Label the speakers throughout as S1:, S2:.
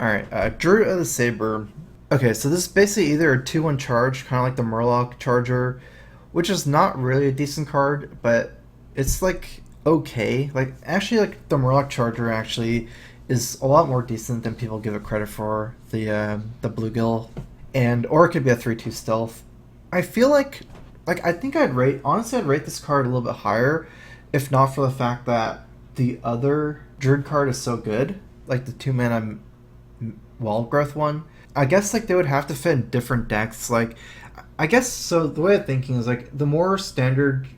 S1: Alright, Druid of the Saber. Okay, so this is basically either a 2-1 charge, kind of like the Murloc Charger, which is not really a decent card, but it's like okay. Like, actually, like the Murloc Charger actually is a lot more decent than people give it credit for, the Bluegill. And, or it could be a 3-2 stealth. I feel like, I think honestly, I'd rate this card a little bit higher, if not for the fact that the other Druid card is so good, like the 2 mana Wild Growth one. I guess like they would have to fit in different decks. Like, I guess so. The way I'm thinking is like the more standard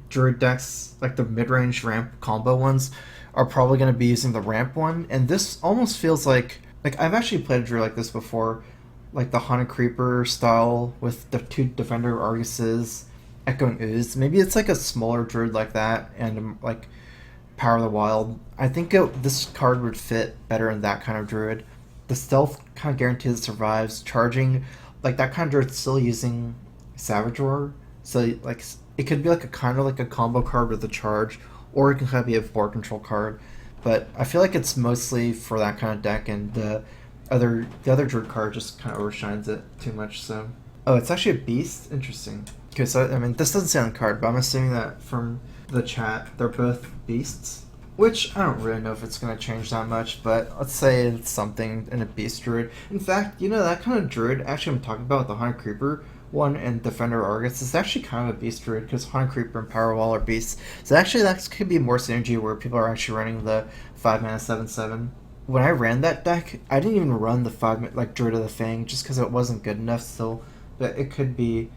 S1: Druid decks, like the mid-range ramp combo ones, are probably going to be using the ramp one. And this almost feels like I've actually played a Druid like this before, like the Haunted Creeper style with the 2 Defender Arguses, Echoing Ooze. Maybe it's like a smaller Druid like that, and like Power of the Wild. I think this card would fit better in that kind of Druid. The stealth kind of guarantees it survives. Charging, like that kind of Druid's still using Savage Roar, so like it could be like a kind of like a combo card with a charge, or it can kind of be a board control card. But I feel like it's mostly for that kind of deck, and the other Druid card just kind of overshines it too much. So, oh, it's actually a beast. Interesting. Okay, so I mean, this doesn't say on the card, but I'm assuming that from the chat, they're both beasts. Which I don't really know if it's going to change that much, but let's say it's something in a beast druid. In fact, that kind of druid, actually I'm talking about with the Haunted Creeper one and Defender Argus, is actually kind of a beast druid because Haunted Creeper and Power Wall are beasts. So actually that could be more synergy where people are actually running the 5 mana 7/7. When I ran that deck, I didn't even run the 5 like Druid of the Fang just because it wasn't good enough still, but it could be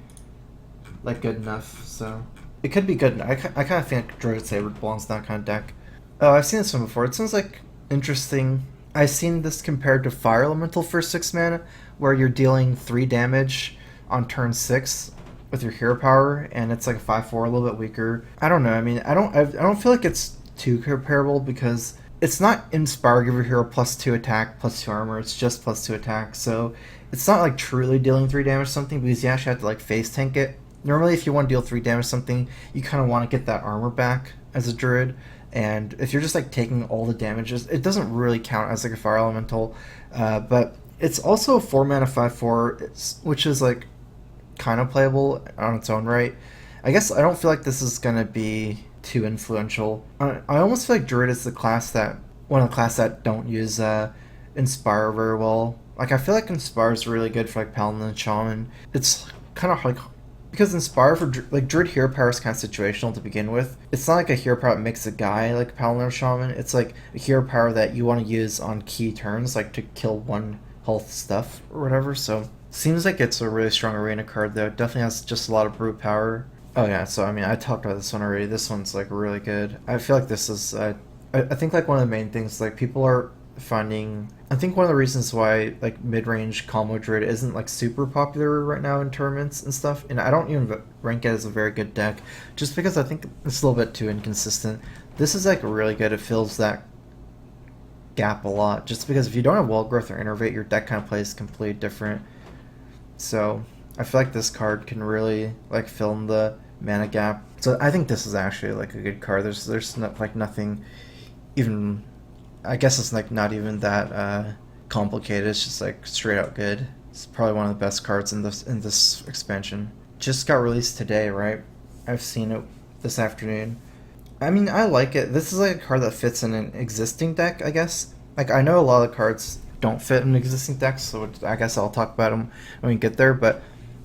S1: like good enough, so it could be good. I kind of think Druid Saber belongs to that kind of deck. Oh, I've seen this one before. It sounds like interesting. I've seen this compared to Fire Elemental for 6 mana, where you're dealing 3 damage on turn 6 with your hero power, and it's like a 5/4, a little bit weaker. I don't know. I mean, I don't feel like it's too comparable because it's not Inspire, give your hero +2 attack, +2 armor. It's just +2 attack, so it's not like truly dealing 3 damage to something because you actually have to like face tank it. Normally, if you want to deal 3 damage to something, you kind of want to get that armor back as a druid. And if you're just like taking all the damages, it doesn't really count as like a fire elemental. But it's also a 4 mana 5/4, which is like kind of playable on its own right. I guess I don't feel like this is gonna be too influential. I almost feel like Druid is the class that one of the class that don't use Inspire very well. Like I feel like Inspire is really good for like Paladin and Shaman. It's kind of like because Inspire for like Druid hero power is kind of situational to begin with. It's not like a hero power that makes a guy like Paladin or Shaman. It's like a hero power that you want to use on key turns, like to kill 1 health stuff or whatever. So seems like it's a really strong arena card though. It definitely has just a lot of brute power. Oh yeah, so I mean I talked about this one already. This one's like really good. I feel like this is I think like one of the main things like people are finding. I think one of the reasons why like mid-range combo druid isn't like super popular right now in tournaments and stuff, and I don't even rank it as a very good deck, just because I think it's a little bit too inconsistent. This is like really good. It fills that gap a lot, just because if you don't have Wild Growth or Innervate, your deck kind of plays completely different. So I feel like this card can really like fill in the mana gap. So I think this is actually like a good card. There's not, like nothing even. I guess it's like not even that complicated. It's just like straight out good. It's probably one of the best cards in this expansion. Just got released today, right? I've seen it this afternoon. I mean, I like it. This is like a card that fits in an existing deck, I guess. Like I know a lot of cards don't fit in existing decks, so I guess I'll talk about them when we get there. But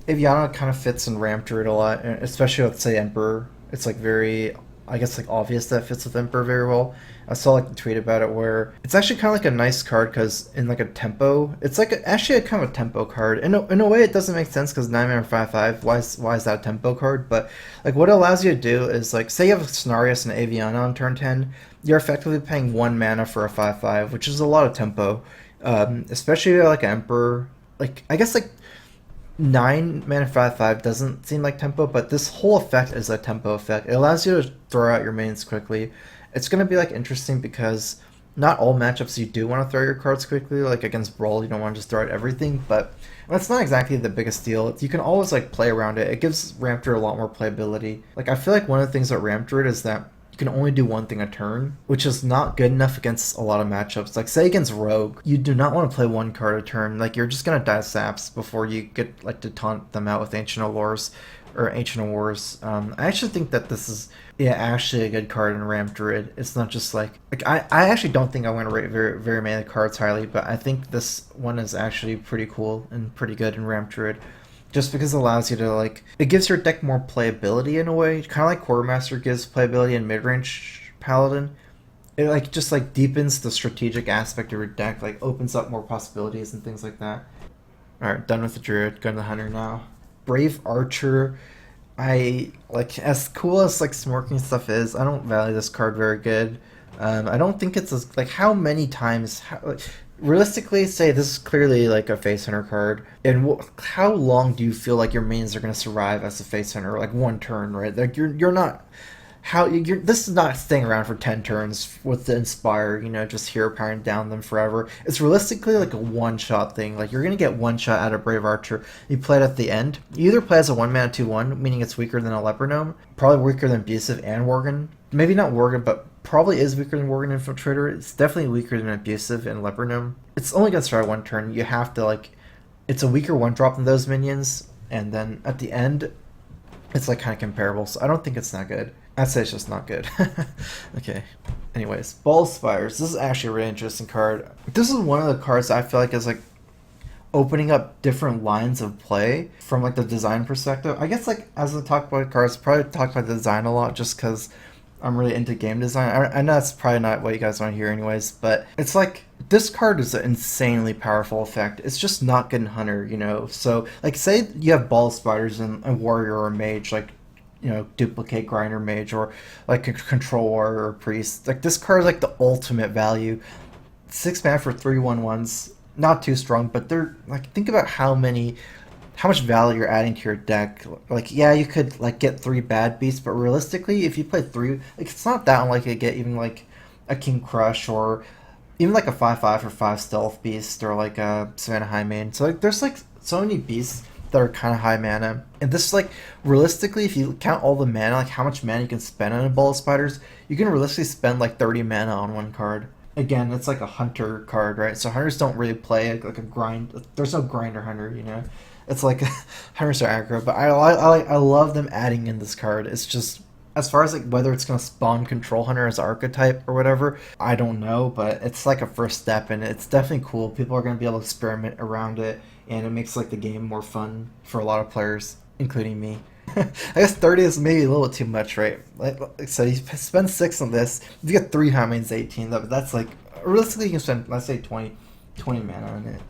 S1: Aviana kind of fits in Ramp Druid a lot, especially with say Emperor. It's like very, I guess like obvious that it fits with Emperor very well. I saw like the tweet about it where it's actually kind of like a nice card because in like a tempo, it's like actually a kind of a tempo card. In a way, it doesn't make sense because 9 mana 5/5. Why is that a tempo card? But like what it allows you to do is like say you have Cenarius and Aviana on turn 10, you're effectively paying 1 mana for a 5/5, which is a lot of tempo, especially like Emperor. Like I guess like 9 mana 5/5 doesn't seem like tempo, but this whole effect is a tempo effect. It allows you to throw out your mains quickly. It's going to be like interesting because not all matchups you do want to throw your cards quickly. Like against Brawl, you don't want to just throw out everything, but that's not exactly the biggest deal. You can always like play around it. It gives Ramp Druid a lot more playability. Like I feel like one of the things about Ramp Druid is that you can only do one thing a turn, which is not good enough against a lot of matchups. Like say against Rogue, you do not want to play one card a turn. Like you're just gonna die saps before you get like to taunt them out with Ancient Allures or Ancient Wars. I actually think that this is actually a good card in Ram Druid. It's not just like I actually don't think I'm gonna rate very many cards highly, but I think this one is actually pretty cool and pretty good in Ram Druid. Just because it allows you to like it gives your deck more playability in a way, kind of like Quartermaster gives playability in mid-range Paladin. It like just like deepens the strategic aspect of your deck, like opens up more possibilities and things like that. All right, done with the Druid. Going to the Hunter now. Brave Archer. I like as cool as like smirking stuff is. I don't value this card very good. I don't think it's as like how many times. Like, realistically, say this is clearly like a face hunter card, and how long do you feel like your mains are going to survive as a face hunter? Like one turn, right? Like you're not how you're. This is not staying around for 10 turns with the Inspire. You know, just hero powering down them forever. It's realistically like a one shot thing. Like you're going to get one shot out of Brave Archer. You play it at the end. You either play as a 1-mana 2/1, meaning it's weaker than a Leper Gnome, probably weaker than Abusive and Worgen. Maybe not Worgen, but probably is weaker than Worgen Infiltrator. It's definitely weaker than Abusive and Leper Gnome. It's only gonna survive one turn. You have to like, it's a weaker one drop than those minions, and then at the end, it's like kind of comparable. So I don't think it's that good. I'd say it's just not good. Okay. Anyways, Ball Spires. This is actually a really interesting card. This is one of the cards I feel like is like opening up different lines of play from like the design perspective. I guess like as I talk about cards, probably talk about the design a lot just because I'm really into game design. I know that's probably not what you guys want to hear anyways, but it's like this card is an insanely powerful effect. It's just not good in Hunter, you know? So like say you have Ball Spiders and a Warrior or a Mage, like, you know, duplicate Grinder Mage or like a Control Warrior or Priest. Like this card is like the ultimate value. 6 mana for 3/1/1s, not too strong, but they're like, think about how much value you're adding to your deck. Like, yeah, you could like get 3 bad beasts, but realistically, if you play 3, like it's not that unlikely to get even like a King Crush or even like a 5/5 or 5 Stealth Beast or like a Savannah Highmane. So like, there's like so many beasts that are kind of high mana, and this like realistically, if you count all the mana, like how much mana you can spend on a Ball of Spiders, you can realistically spend like 30 mana on one card. Again, it's like a hunter card, right? So hunters don't really play like a grind. There's no grinder hunter, you know. It's like hunters are aggro, but I love them adding in this card. It's just as far as like whether it's gonna spawn control hunter as archetype or whatever, I don't know, but it's like a first step, and it's definitely cool. People are gonna be able to experiment around it, and it makes like the game more fun for a lot of players, including me. I guess 30 is maybe a little bit too much, right? Like, so you spend 6 on this, if you get 3 Highmanes, 18. That's like realistically you can spend, let's say 20 mana on it.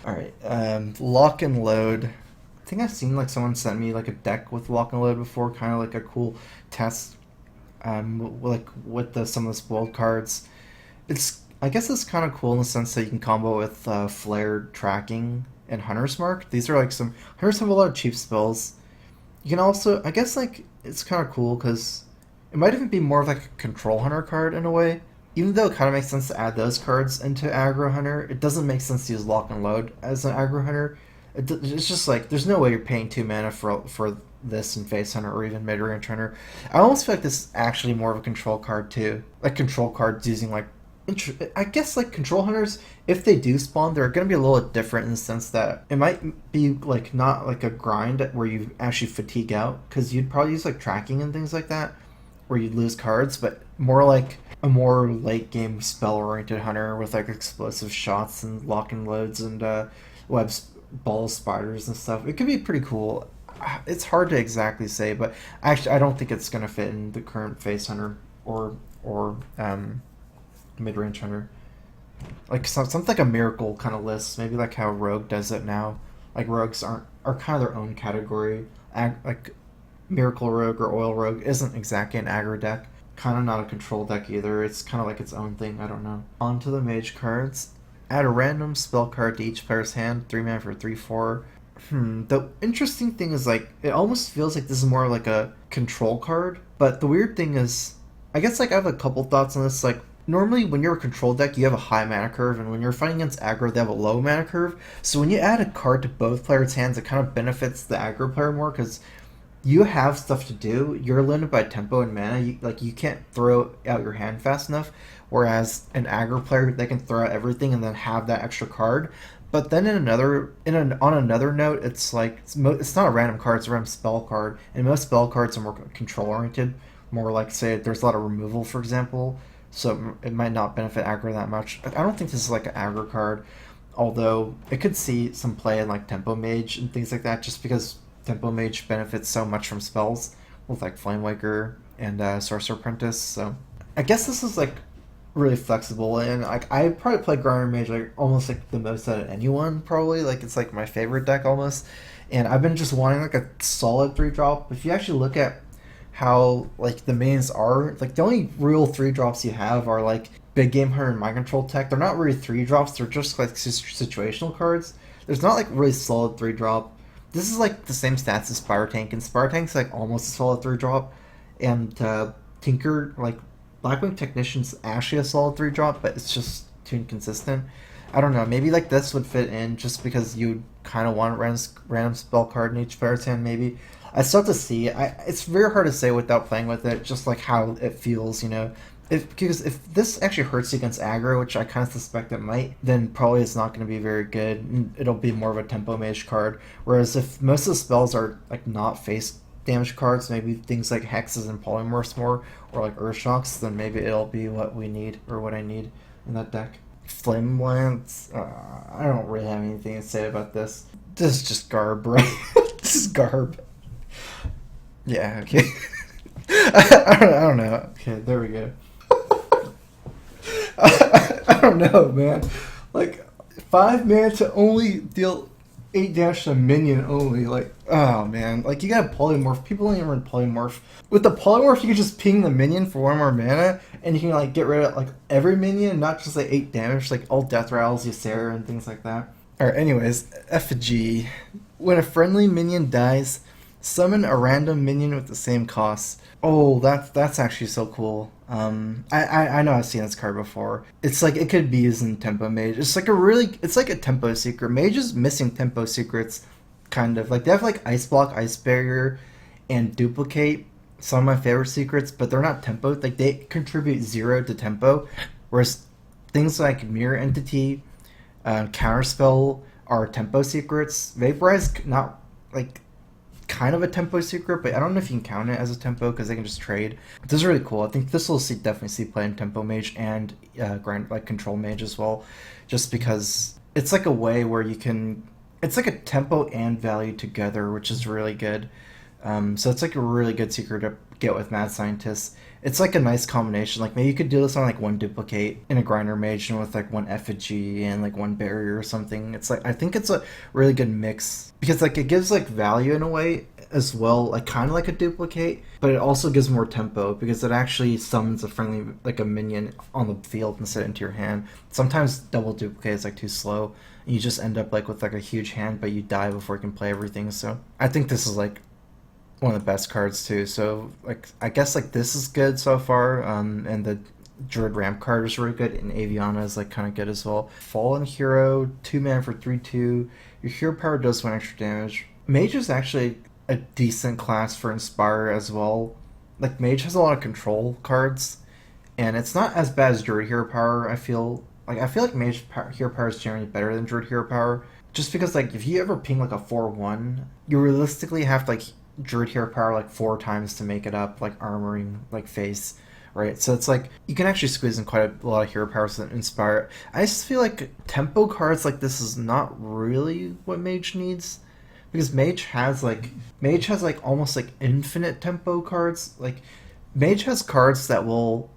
S1: Alright, Lock and Load. I think I've seen like someone sent me like a deck with Lock and Load before, kind of like a cool test, like with some of the spoiled cards. I guess it's kind of cool in the sense that you can combo with Flared Tracking and Hunter's Mark. These are like some, Hunters have a lot of cheap spells. You can also, I guess like, it's kind of cool because it might even be more of like a Control Hunter card in a way. Even though it kind of makes sense to add those cards into Aggro Hunter, it doesn't make sense to use Lock and Load as an Aggro Hunter. It's just like, there's no way you're paying 2 mana for this in Face Hunter or even Mid-Range Hunter. I almost feel like this is actually more of a control card too. Like control cards using like, I guess like Control Hunters, if they do spawn, they're going to be a little different in the sense that it might be like not like a grind where you actually fatigue out, because you'd probably use like tracking and things like that where you'd lose cards, but more like a more late game spell oriented hunter with like explosive shots and lock and loads and webs, balls, spiders and stuff. It could be pretty cool. It's hard to exactly say, but actually I don't think it's going to fit in the current Face Hunter or mid-range hunter. Like something like a miracle kind of list, maybe like how Rogue does it now. Like rogues are kind of their own category. Like Miracle Rogue or Oil Rogue isn't exactly an aggro deck. Kind of not a control deck either. It's kind of like its own thing. I don't know. On to the mage cards. Add a random spell card to each player's hand. 3 mana for 3/4. The interesting thing is like it almost feels like this is more like a control card. But the weird thing is, I guess like I have a couple thoughts on this. Like normally when you're a control deck, you have a high mana curve, and when you're fighting against aggro, they have a low mana curve. So when you add a card to both players' hands, it kind of benefits the aggro player more because you have stuff to do. You're limited by tempo and mana. You can't throw out your hand fast enough. Whereas an aggro player, they can throw out everything and then have that extra card. But then on another note, it's like it's not a random card; it's a random spell card, and most spell cards are more control oriented, more like say there's a lot of removal, for example. So it might not benefit aggro that much. I don't think this is like an aggro card, although it could see some play in like Tempo Mage and things like that, just because Tempo Mage benefits so much from spells with like Flame Waker and Sorcerer Apprentice. So I guess this is like really flexible, and like I probably play Grinder Mage like almost like the most out of anyone, probably. Like it's like my favorite deck almost, and I've been just wanting like a solid 3-drop. If you actually look at how like the mains are, like the only real 3-drops you have are like Big Game Hunter and Mind Control Tech. They're not really 3-drops, they're just like situational cards. There's not like really solid 3-drop. This is like the same stats as Spire Tank, and Spire Tank's like almost a solid 3-drop, and Tinker, like Blackwing Technician's actually a solid 3-drop, but it's just too inconsistent. I don't know, maybe like this would fit in just because you kind of want a random spell card in each player's hand, maybe. I still have to see. It's very hard to say without playing with it, just like how it feels, you know. Because if this actually hurts you against aggro, which I kind of suspect it might, then probably it's not going to be very good. It'll be more of a Tempo Mage card. Whereas if most of the spells are like not face damage cards, maybe things like Hexes and Polymorphs more, or like Earthshocks, then maybe it'll be what we need, or what I need in that deck. Flame Lance, I don't really have anything to say about this. This is just garb, right? This is garb. Yeah, okay. I don't know. Okay, there we go. I don't know, man. Like, 5 mana to only deal 8 damage to a minion only. Like, oh man. Like, you got Polymorph. People don't even run Polymorph. With the Polymorph, you can just ping the minion for 1 more mana, and you can, like, get rid of, like, every minion, not just, like, 8 damage, like, all Death Rattles, Ysera, and things like that. Alright, anyways, effigy. When a friendly minion dies, summon a random minion with the same cost. Oh, that's actually so cool. I know I've seen this card before. It's like it could be used in Tempo Mage. It's like a tempo secret. Mage is missing tempo secrets, kind of. Like they have like Ice Block, Ice Barrier, and Duplicate. Some of my favorite secrets, but they're not tempo. Like they contribute 0 to tempo, whereas things like Mirror Entity, Counterspell are tempo secrets. Vaporize not like kind of a tempo secret, but I don't know if you can count it as a tempo because they can just trade. This is really cool. I think this will definitely see play in Tempo Mage and Control Mage as well, just because it's like a way where you can. It's like a tempo and value together, which is really good. So it's like a really good secret to get with Mad Scientist. It's like a nice combination. Like maybe you could do this on like 1 Duplicate in a Grinder Mage and with like 1 Effigy and like 1 Barrier or something. It's like I think it's a really good mix because like it gives like value in a way as well, like kind of like a Duplicate, but it also gives more tempo because it actually summons a friendly like a minion on the field and set it into your hand. Sometimes double Duplicate is like too slow and you just end up like with like a huge hand, but you die before you can play everything. So I think this is like one of the best cards too. So like I guess like this is good so far, and the Druid Ramp card is really good, and Aviana is like kind of good as well. Fallen Hero, 2 mana for 3/2. Your hero power does 1 extra damage. Mage is actually a decent class for Inspire as well. Like Mage has a lot of control cards, and it's not as bad as Druid Hero Power. I feel like Mage Hero Power is generally better than Druid Hero Power, just because like if you ever ping like a 4/1, you realistically have to like Druid Hero Power like 4 times to make it up, like armoring like face, right? So it's like you can actually squeeze in quite a lot of hero powers that inspire. I just feel like tempo cards like this is not really what Mage needs, because Mage has like almost like infinite tempo cards. Like Mage has cards that will,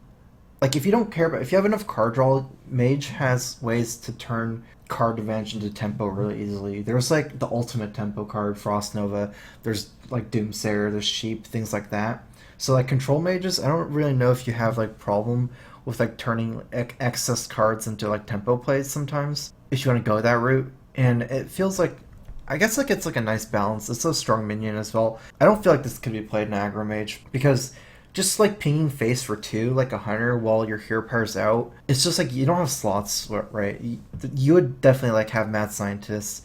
S1: like if you don't care about, if you have enough card draw, Mage has ways to turn card advantage into tempo really easily. There's like the ultimate tempo card, Frost Nova. There's like Doomsayer, there's Sheep, things like that. So like control mages, I don't really know if you have like problem with like turning excess cards into like tempo plays sometimes, if you want to go that route. And it feels like, I guess like it's like a nice balance. It's a strong minion as well. I don't feel like this could be played in aggro mage, because just like pinging face for 2 like a hunter while your hero power's out, it's just like you don't have slots, right? You would definitely like have Mad Scientists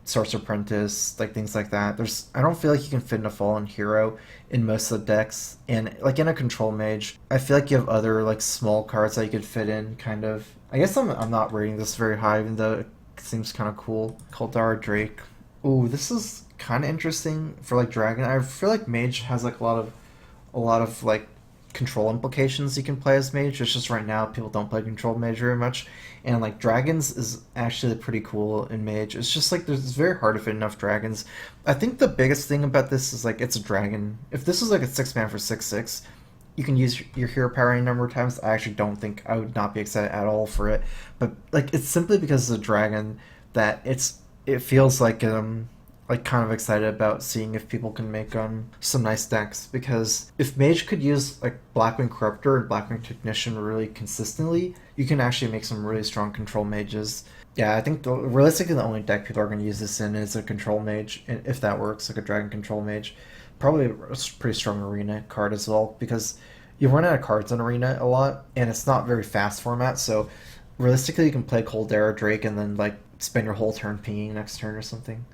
S1: Sorcerer Apprentice, like things like that. I don't feel like you can fit in a fallen hero in most of the decks, and like in a control mage, I feel like you have other like small cards that you could fit in. Kind of. I guess I'm not rating this very high, even though it seems kind of cool. Kaldara Drake. Ooh, this is kind of interesting for like dragon. I feel like mage has like a lot of like control implications you can play as mage. It's just right now people don't play control mage very much, and like dragons is actually pretty cool in mage. It's just like it's very hard to fit enough dragons. I think the biggest thing about this is like it's a dragon. If this was like a 6 man for 6/6, you can use your hero power any number of times. I actually don't think I would not be excited at all for it, but like it's simply because it's a dragon that it feels like kind of excited about seeing if people can make some nice decks, because if Mage could use like Blackwing Corruptor and Blackwing Technician really consistently, you can actually make some really strong control mages. Yeah, I think realistically the only deck people are going to use this in is a control mage, if that works, like a dragon control mage. Probably a pretty strong arena card as well, because you run out of cards in arena a lot, and it's not very fast format. So realistically, you can play Caldera Drake and then like spend your whole turn pinging next turn or something.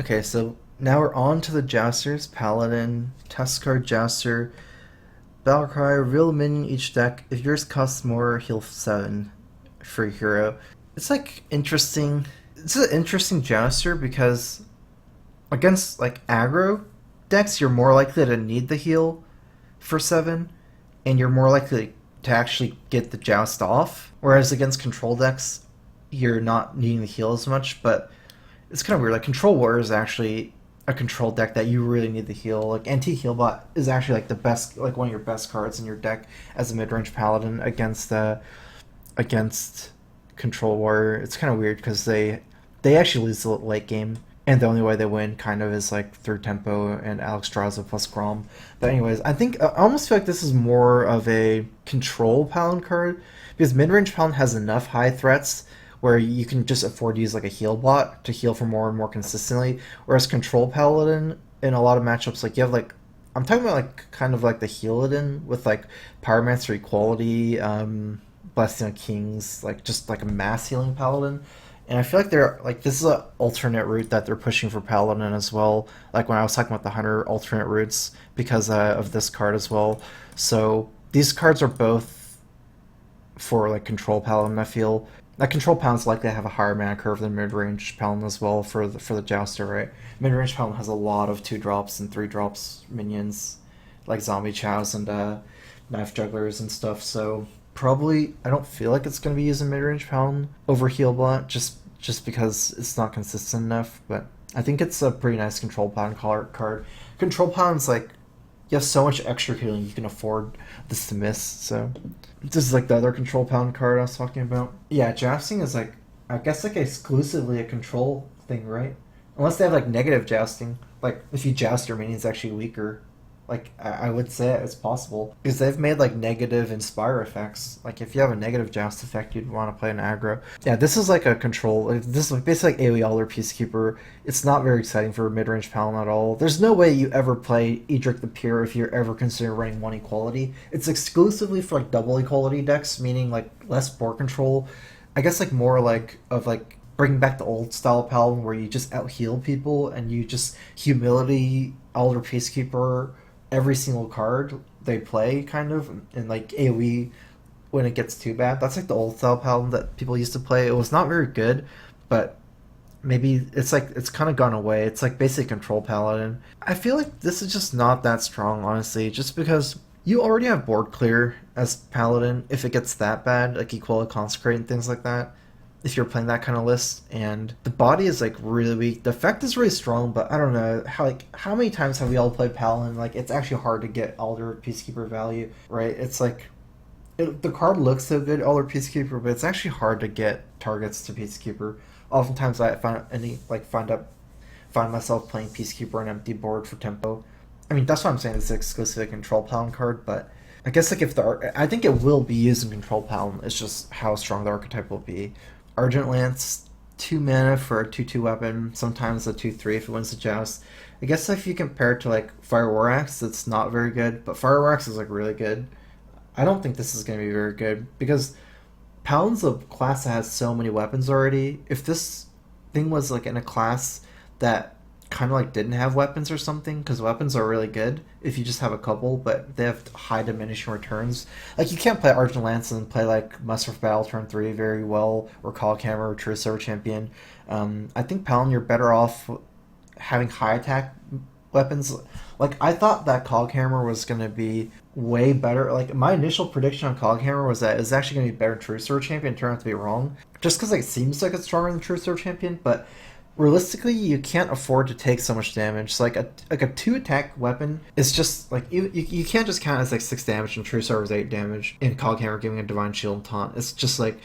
S1: Okay, so now we're on to the Jousters. Paladin, Tuskar Jouster, Battlecry, reveal a minion each deck. If yours costs more, heal 7 for your hero. It's like interesting. It's an interesting Jouster because against like aggro decks, you're more likely to need the heal for 7, and you're more likely to actually get the Joust off. Whereas against control decks, you're not needing the heal as much, but it's kind of weird. Like Control Warrior is actually a control deck that you really need the heal. Like Anti Healbot is actually like the best, like one of your best cards in your deck as a mid range paladin against Control Warrior. It's kind of weird because they actually lose the late game, and the only way they win kind of is like through tempo and Alex Draza plus Grom. But anyways, I almost feel like this is more of a control paladin card, because mid range paladin has enough high threats where you can just afford to use like a heal bot to heal for more and more consistently. Whereas Control Paladin in a lot of matchups, like you have like I'm talking about like kind of like the Healadin with like Pyromancer Equality, Blessing of Kings, like just like a mass healing Paladin. And I feel like they're like this is an alternate route that they're pushing for Paladin as well. Like when I was talking about the Hunter alternate routes because of this card as well. So these cards are both for like Control Paladin. I feel that Control Paladin's likely to have a higher mana curve than mid range Paladin as well for the Jouster, right? Mid range Paladin has a lot of 2 drops and 3 drops minions, like Zombie Chows and Knife Jugglers and stuff. So probably I don't feel like it's going to be using mid range Paladin over Healbot just because it's not consistent enough. But I think it's a pretty nice Control Paladin card. Control Paladin's like you have so much extra healing you can afford this to miss. So this is like the other control pound card I was talking about. Yeah, jousting is like I guess like exclusively a control thing, right? Unless they have like negative jousting. Like if you joust your minion's actually weaker. Like I would say it's possible because they've made like negative inspire effects. Like if you have a negative joust effect, you'd want to play an aggro. Yeah, this is like a control. This is like basically like AoE Alder Peacekeeper. It's not very exciting for a mid-range paladin at all. There's no way you ever play Edric the Pure if you're ever considering running 1 equality. It's exclusively for like double equality decks, meaning like less board control. I guess like more like of like bringing back the old style paladin where you just out heal people and you just humility Alder Peacekeeper every single card they play, kind of, and like AoE when it gets too bad. That's like the old style paladin that people used to play. It was not very good, but maybe it's like it's kind of gone away. It's like basically control paladin. I feel like this is just not that strong, honestly, just because you already have board clear as paladin if it gets that bad, like equal consecrate and things like that, if you're playing that kind of list. And the body is like really weak. The effect is really strong, but I don't know how many times have we all played paladin? Like it's actually hard to get Alder Peacekeeper value, right? It's like the card looks so good, Alder Peacekeeper, but it's actually hard to get targets to Peacekeeper. Oftentimes I find myself playing Peacekeeper on empty board for tempo. I mean, that's why I'm saying it's exclusively a control paladin card, but I guess like I think it will be used in control paladin. It's just how strong the archetype will be. Argent Lance, 2 mana for a 2/2 weapon, sometimes a 2/3 if it wins the joust. I guess if you compare it to like Fire War Axe, it's not very good, but Fire War Axe is like really good. I don't think this is going to be very good because Paladin's a class that has so many weapons already. If this thing was like in a class that kind of like didn't have weapons or something, because weapons are really good if you just have a couple, but they have high diminishing returns. Like you can't play Argent Lance and play like Muster for Battle turn 3 very well, or Call Hammer or True Silver Champion. I think Paladin, you're better off having high attack weapons. Like I thought that Coghammer was gonna be way better. Like my initial prediction on Coghammer was that it's actually gonna be better than True Sword Champion. It turned out to be wrong, just because like, it seems like it's stronger than True Sword Champion. But realistically, you can't afford to take so much damage. So, like a 2 attack weapon is just like you can't just count as like 6 damage and True Sword was 8 damage in Coghammer giving a Divine Shield and Taunt. It's just like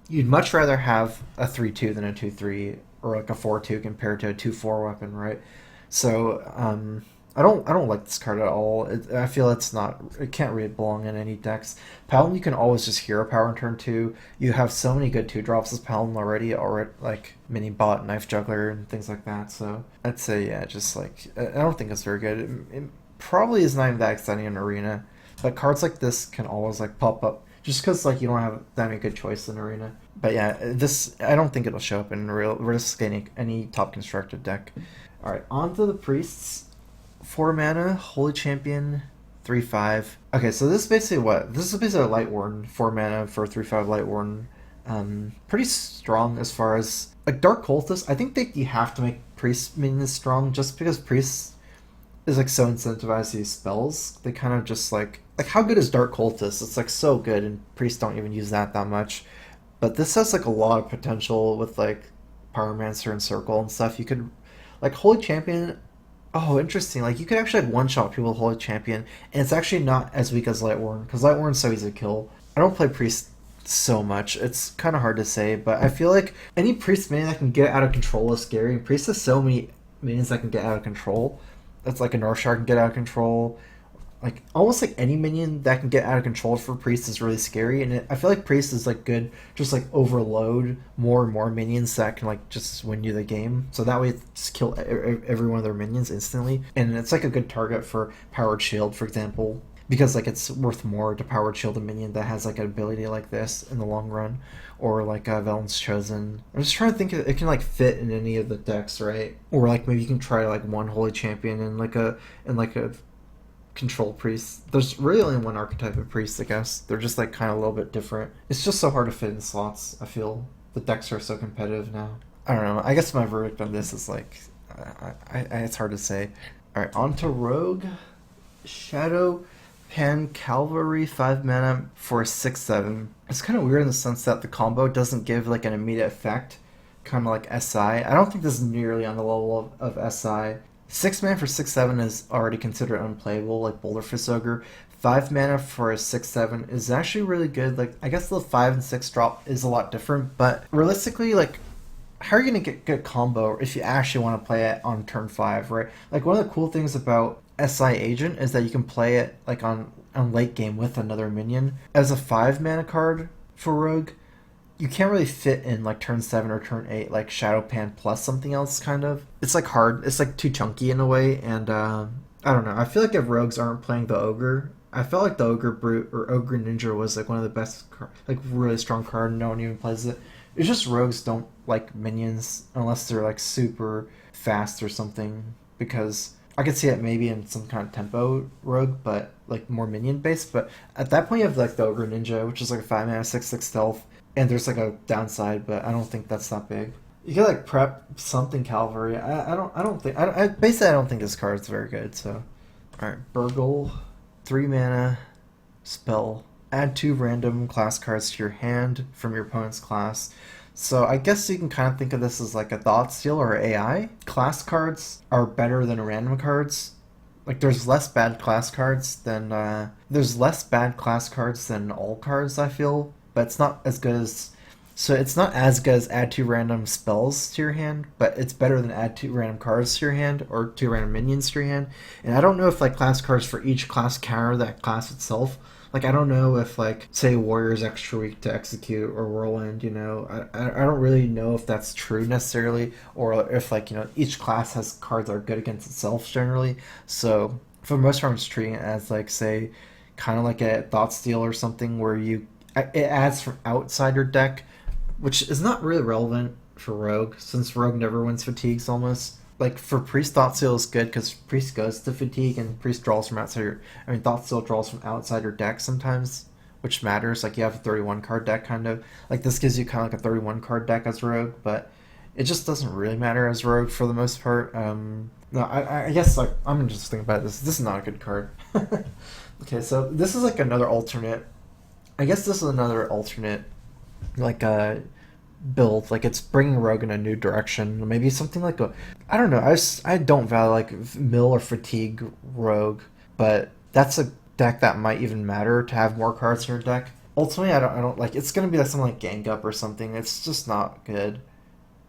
S1: you'd much rather have a 3-2 than a 2-3 or like a 4-2 compared to a 2-4 weapon, right? So I don't like this card at all. I feel it can't really belong in any decks. Paladin, you can always just hero power in turn 2. You have so many good 2-drops as Paladin already, like Mini Bot, Knife Juggler, and things like that. So I'd say, yeah, just like, I don't think it's very good. It probably is not even that exciting in Arena, but cards like this can always like pop up just because like you don't have that many good choices in Arena. But yeah, this, I don't think it'll show up in realistically any top constructed deck. Alright, on to the Priests. 4 mana, Holy Champion, 3/5. Okay, so this is basically what? This is basically a Light Warden, 4 mana for 3/5 Light Warden. Pretty strong as far as like Dark Cultist. I think that you have to make Priest minions strong just because Priest is like so incentivized to use spells. They kind of just like how good is Dark Cultist? It's like so good, and Priests don't even use that much. But this has like a lot of potential with like Pyromancer and Circle and stuff. You could like Holy Champion. Oh, interesting. Like you could actually like one-shot people with Holy Champion, and it's actually not as weak as Light Warden, because Light Warden's so easy to kill. I don't play Priest so much. It's kind of hard to say, but I feel like any Priest minion that can get out of control is scary. And Priest has so many minions that can get out of control. That's like a North Star can get out of control. Like almost like any minion that can get out of control for Priest is really scary, and I feel like Priest is like good, just like overload more and more minions that can like just win you the game. So that way, it just kill every one of their minions instantly, and it's like a good target for Powered Shield, for example, because like it's worth more to Powered Shield a minion that has like an ability like this in the long run, or like Velen's Chosen. I'm just trying to think if it can like fit in any of the decks, right? Or like maybe you can try like one Holy Champion and like a control priests. There's really only one archetype of priest, I guess. They're just like kind of a little bit different. It's just so hard to fit in slots. I feel the decks are so competitive now. I don't know. I guess my verdict on this is like, it's hard to say. All right, on to Rogue. Shadow Pan Cavalry, 5 mana for 6/7. It's kind of weird in the sense that the combo doesn't give like an immediate effect, kind of like SI. I don't think this is nearly on the level of SI. 6 mana for 6/7 is already considered unplayable, like Boulder Fist Ogre. 5 mana for a 6/7 is actually really good. Like I guess the 5 and 6 drop is a lot different, but realistically, like how are you gonna get good combo if you actually want to play it on turn 5, right? Like one of the cool things about SI Agent is that you can play it like on late game with another minion. As a 5 mana card for Rogue, you can't really fit in like turn 7 or turn 8 like Shadow Pan plus something else, kind of. It's like hard. It's like too chunky in a way, and I don't know. I feel like if rogues aren't playing the Ogre, I felt like the Ogre Brute or Ogre Ninja was like one of the best, like really strong card, and no one even plays it. It's just rogues don't like minions unless they're like super fast or something, because I could see it maybe in some kind of tempo rogue, but like more minion based. But at that point, you have like the Ogre Ninja, which is like a 5 mana 6/6 stealth. And there's like a downside, but I don't think that's that big. You can like prep something Cavalry. I don't think basically I don't think this card is very good. So, all right, Burgle, 3 mana, spell. Add 2 random class cards to your hand from your opponent's class. So I guess you can kind of think of this as like a Thought Steal or AI. Class cards are better than random cards. Like there's less bad class cards than all cards, I feel. But it's not as good as... So it's not as good as add 2 random spells to your hand, but it's better than add 2 random cards to your hand, or 2 random minions to your hand. And I don't know if like class cards for each class counter that class itself. Like I don't know if like, say Warrior's extra weak to Execute or Whirlwind, you know. I don't really know if that's true necessarily, or if like, you know, each class has cards that are good against itself generally. So for the most part, I'm just treating it as like, say, kind of like a Thought Steal or something, where you it adds from outside your deck, which is not really relevant for Rogue, since Rogue never wins fatigues almost. Like for Priest, Thought Seal is good because Priest goes to fatigue and Priest draws from outside your. I mean, Thought Seal draws from outside your deck sometimes, which matters. Like you have a 31 card deck kind of. Like this gives you kind of like a 31 card deck as Rogue, but it just doesn't really matter as Rogue for the most part. No, I guess like I'm just thinking about this. This is not a good card. Okay, so this is like another alternate. I guess this is another alternate, like build. Like it's bringing Rogue in a new direction. Maybe something like a, I don't know. I don't value like Mill or Fatigue Rogue, but that's a deck that might even matter to have more cards in your deck. Ultimately, I don't like. It's gonna be like something like Gang Up or something. It's just not good.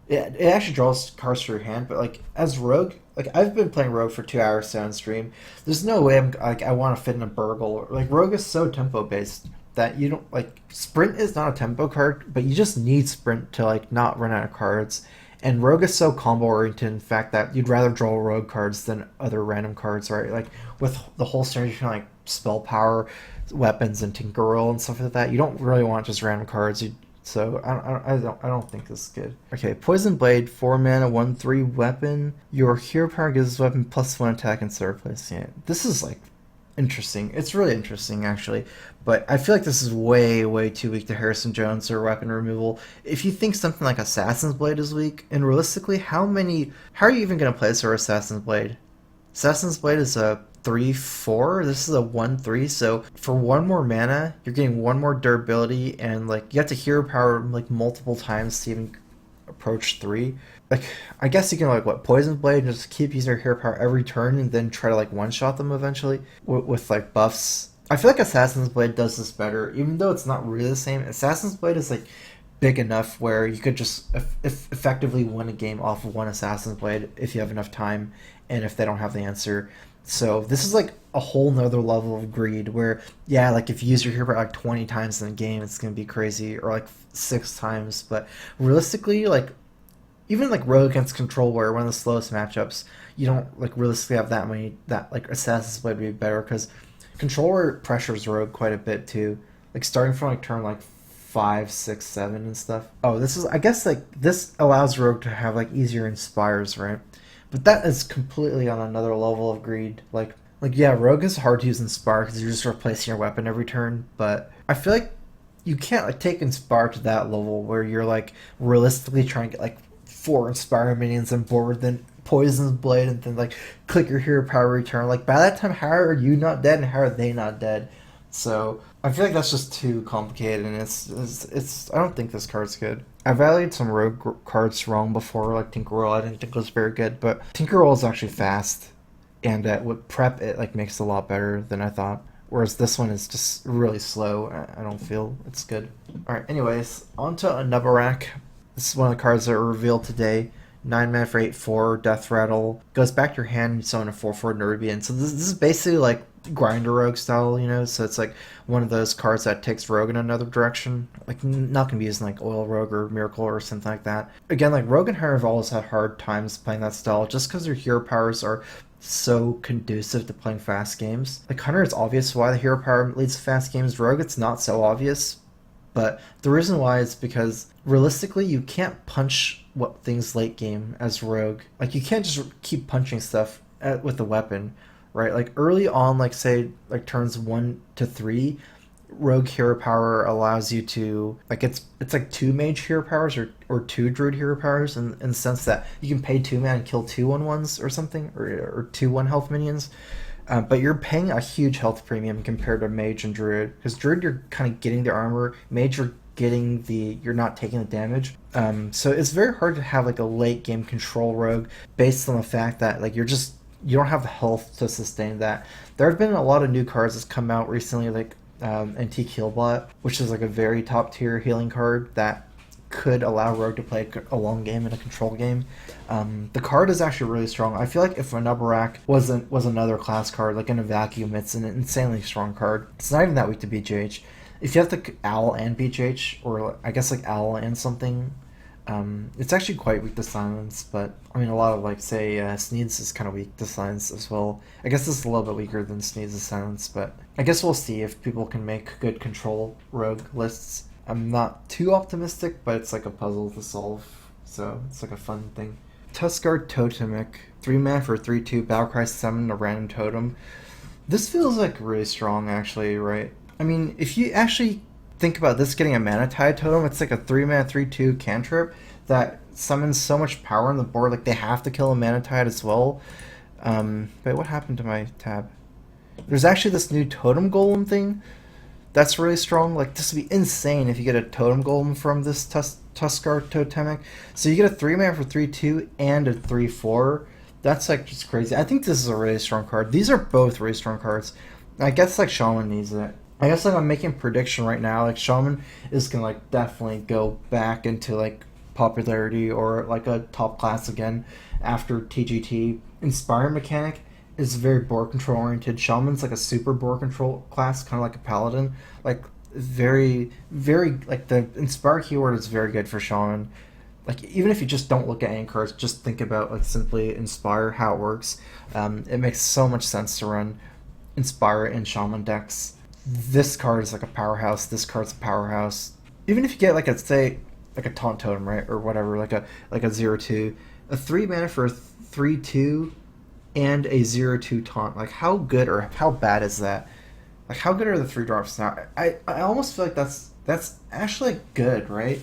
S1: It actually draws cards to your hand, but like as Rogue, like I've been playing Rogue for 2 hours on stream. There's no way I'm like I want to fit in a Burgle. Like Rogue is so tempo based that you don't like Sprint is not a tempo card, but you just need Sprint to like not run out of cards. And Rogue is so combo oriented in fact that you'd rather draw Rogue cards than other random cards, right? Like with the whole strategy like spell power, weapons, and Tinkerbell and stuff like that. You don't really want just random cards. So I don't think this is good. Okay, Poison Blade, 4 mana, 1/3 weapon. Your hero power gives this weapon +1 attack instead of replacing it. This is like interesting. It's really interesting actually, but I feel like this is way too weak to Harrison Jones or weapon removal. If you think something like Assassin's Blade is weak, and realistically, how are you even gonna play this for Assassin's Blade? Assassin's Blade is a 3/4. This is a 1/3. So for 1 more mana, you're getting 1 more durability, and like you have to hero power like multiple times to even approach 3. Like I guess you can like Poison Blade and just keep using your hero power every turn, and then try to like one shot them eventually with like buffs. I feel like Assassin's Blade does this better, even though it's not really the same. Assassin's Blade is like big enough where you could just effectively win a game off of one Assassin's Blade if you have enough time, and if they don't have the answer. So this is like a whole nother level of greed where, yeah, like if you use your hero like 20 times in a game, it's going to be crazy, or like 6 times. But realistically, like even like Rogue against Control, where one of the slowest matchups, you don't like realistically have that many, that like Assassin's Blade would be better because Controller pressures Rogue quite a bit too. Like starting from like turn like 5, 6, 7 and stuff. Oh, this is, I guess like this allows Rogue to have like easier inspires, right? But that is completely on another level of greed. Like yeah, Rogue is hard to use Inspire because you're just replacing your weapon every turn. But I feel like you can't like take Inspire to that level where you're like realistically trying to get like 4 Inspire minions on board, then Poison's Blade, and then like click your hero power return. Like by that time, how are you not dead and how are they not dead? So I feel like that's just too complicated, and it's I don't think this card's good. I valued some Rogue cards wrong before, like Tinkerbell. I didn't think it was very good, but Tinkerbell is actually fast, and with prep it like makes it a lot better than I thought. Whereas this one is just really slow. I don't feel it's good. All right, anyways, on to Nubarak. This is one of the cards that were revealed today. 9 mana for 8/4, Death Rattle. Goes back to your hand and you summon a 4/4 Nerubian. So this is basically like Grinder Rogue style, you know? So it's like one of those cards that takes Rogue in another direction. Like not going to be using like Oil Rogue or Miracle or something like that. Again, like Rogue and Hunter have always had hard times playing that style just because their hero powers are so conducive to playing fast games. Like Hunter, it's obvious why the hero power leads to fast games. Rogue, it's not so obvious. But the reason why is because realistically, you can't punch what things late game as Rogue. Like you can't just keep punching stuff with the weapon, right? Like early on, like say like turns 1 to 3, Rogue hero power allows you to like it's like 2 mage hero powers or 2 druid hero powers in the sense that you can pay 2 mana and kill 2 1/1s or something, or 2 1 health minions. But you're paying a huge health premium compared to Mage and Druid. Because Druid, you're kind of getting the armor. Mage, you're not taking the damage. So it's very hard to have like a late game control Rogue based on the fact that like you don't have the health to sustain that. There have been a lot of new cards that's come out recently, like Antique Healbot, which is like a very top tier healing card that could allow Rogue to play a long game in a control game. The card is actually really strong. I feel like if Nubarak was another class card, like in a vacuum, it's an insanely strong card. It's not even that weak to BGH. If you have the Owl and BGH, or I guess like Owl and something, It's actually quite weak to silence, but I mean, a lot of like say Sneed's is kind of weak to silence as well. I guess this is a little bit weaker than Sneed's silence, but I guess we'll see if people can make good control rogue lists. I'm not too optimistic, but it's like a puzzle to solve, so it's like a fun thing. Tuskar Totemic, 3 mana for 3/2, Battlecry summon a random totem. This feels like really strong, actually, right? I mean, if you actually think about this getting a mana tide totem, it's like a 3 mana 3/2 cantrip that summons so much power on the board, like they have to kill a mana tide as well. Wait, what happened to my tab? There's actually this new totem golem thing that's really strong. Like, this would be insane if you get a totem golem from this Tuskar Totemic. So you get a 3 mana for 3/2 and a 3/4. That's like just crazy. I think this is a really strong card. These are both really strong cards. I guess like Shaman needs it. I guess like I'm making a prediction right now. Like Shaman is gonna like definitely go back into like popularity or like a top class again after TGT. Inspire mechanic is very board control oriented. Shaman's like a super board control class, kind of like a paladin. Like very like the inspire keyword is very good for Shaman. Like even if you just don't look at any cards, just think about like simply inspire, how it works. It makes so much sense to run inspire in Shaman decks. This card is like a powerhouse. This card's a powerhouse. Even if you get like a say like a taunt totem, right, or whatever, like a 0/2, a 3 mana for a 3/2 and a 0/2 taunt. Like how good or how bad is that? Like how good are the 3-drops now? I almost feel like that's actually good, right?